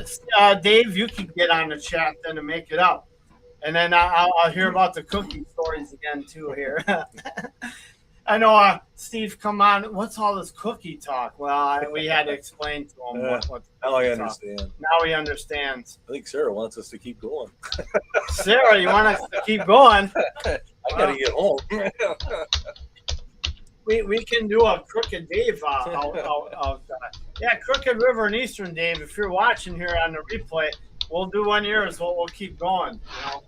Dave, you can get on the chat then to make it up. And then I'll hear about the cookie stories again, too, here. I know, Steve, come on. What's all this cookie talk? Well, we had to explain to him what now I understand. Now he understands. I think Sarah wants us to keep going. Sarah, you want us to keep going? I got to get home. We can do a Crooked Dave yeah, Crooked River and Eastern Dave. If you're watching here on the replay, we'll do one of yours. We'll keep going. You know,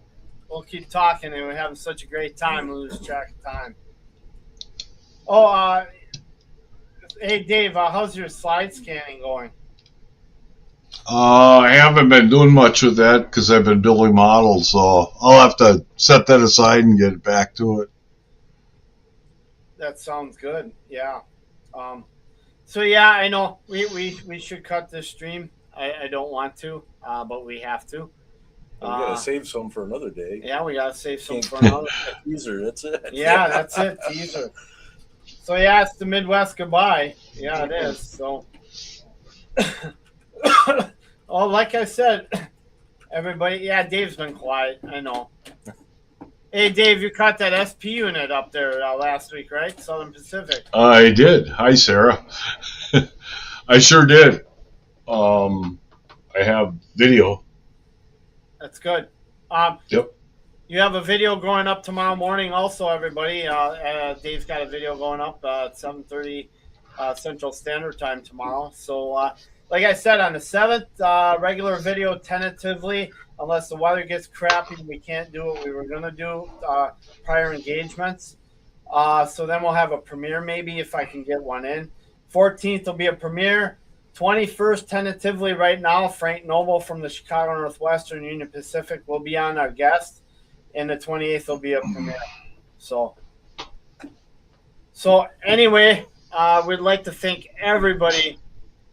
we'll keep talking, and we're having such a great time. We lose track of time. Oh, hey Dave, how's your slide scanning going? I haven't been doing much with that because I've been building models, so I'll have to set that aside and get back to it. That sounds good. Yeah. So yeah, I know we should cut this stream. I don't want to, but we have to. We gotta save some for another day. Yeah, we gotta save some for another day. Teaser, that's it. Yeah, that's it. Teaser. So yeah, it's the Midwest goodbye. Yeah, it is. So, oh, like I said, everybody. Yeah, Dave's been quiet. I know. Hey, Dave, you caught that SP unit up there last week, right? Southern Pacific. I did. Hi, Sarah. I sure did. I have video. That's good. Yep. You have a video going up tomorrow morning also, everybody. Dave's got a video going up at 7:30 Central Standard Time tomorrow. So, like I said, on the 7th, regular video tentatively, unless the weather gets crappy, we can't do what we were going to do, prior engagements. So then we'll have a premiere maybe if I can get one in. 14th will be a premiere. 21st, tentatively right now, Frank Noble from the Chicago Northwestern Union Pacific will be on our guest. And the 28th will be a premiere. So anyway, we'd like to thank everybody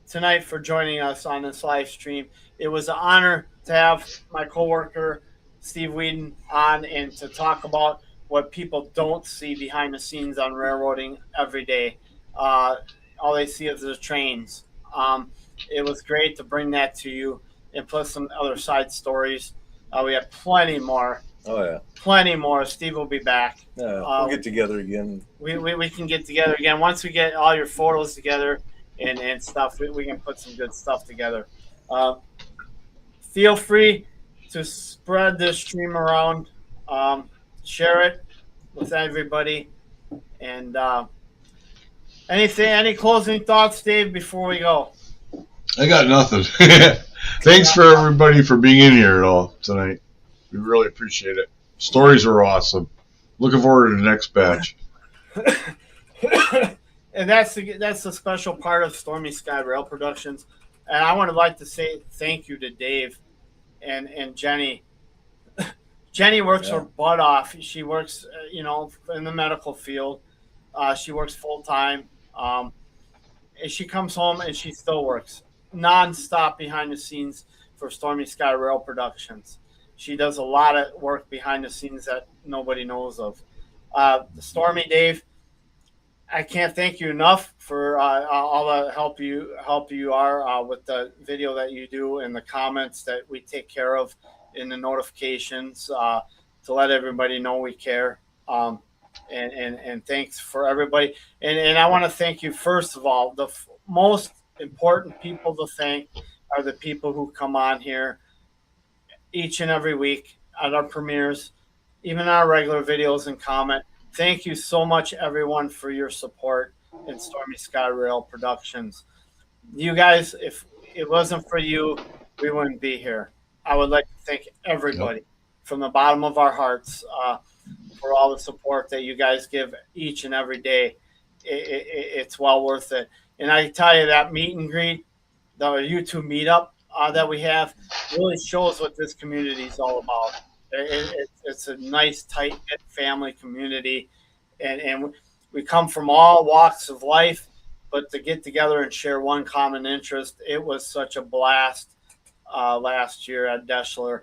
tonight for joining us on this live stream. It was an honor to have my coworker, Steve Whedon, on and to talk about what people don't see behind the scenes on railroading every day. All they see is the trains. It was great to bring that to you and plus some other side stories. We have plenty more. Oh, yeah. Plenty more. Steve will be back. Yeah, we'll get together again. We can get together again. Once we get all your photos together and stuff, we can put some good stuff together. Feel free to spread this stream around. Share it with everybody. And any closing thoughts, Dave, before we go? I got nothing. Thanks for everybody for being in here at all tonight. We really appreciate it. Stories were awesome. Looking forward to the next batch. And that's the special part of Stormy Sky Rail Productions. And I would like to say thank you to Dave and Jenny. Jenny works her butt off. She works, in the medical field. She works full time. And she comes home and she still works nonstop behind the scenes for Stormy Sky Rail Productions. She does a lot of work behind the scenes that nobody knows of. Stormy Dave, I can't thank you enough for all the help you are with the video that you do and the comments that we take care of in the notifications to let everybody know we care. And thanks for everybody. And I want to thank you first of all. The most important people to thank are the people who come on here each and every week at our premieres, even our regular videos, and comment. Thank you so much, everyone, for your support in Stormy Sky Rail Productions. You guys, if it wasn't for you, we wouldn't be here. I would like to thank everybody from the bottom of our hearts for all the support that you guys give each and every day. It's well worth it. And I tell you, that meet and greet, the YouTube meetup that we have, really shows what this community is all about. It's a nice, tight-knit family community, and we come from all walks of life, but to get together and share one common interest, it was such a blast last year at Deschler,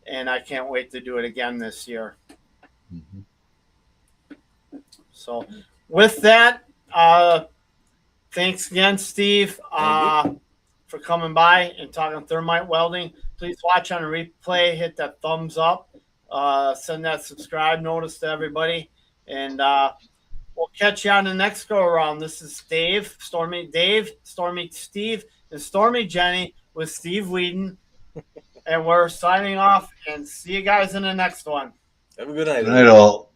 and I can't wait to do it again this year. Mm-hmm. So with that, thanks again, Steve, for coming by and talking thermite welding. Please watch on a replay, hit that thumbs up, send that subscribe notice to everybody, and we'll catch you on the next go around. This is Dave, Stormy Steve, and Stormy Jenny with Steve Whedon, and we're signing off, and see you guys in the next one. Have a good night. Good night, all.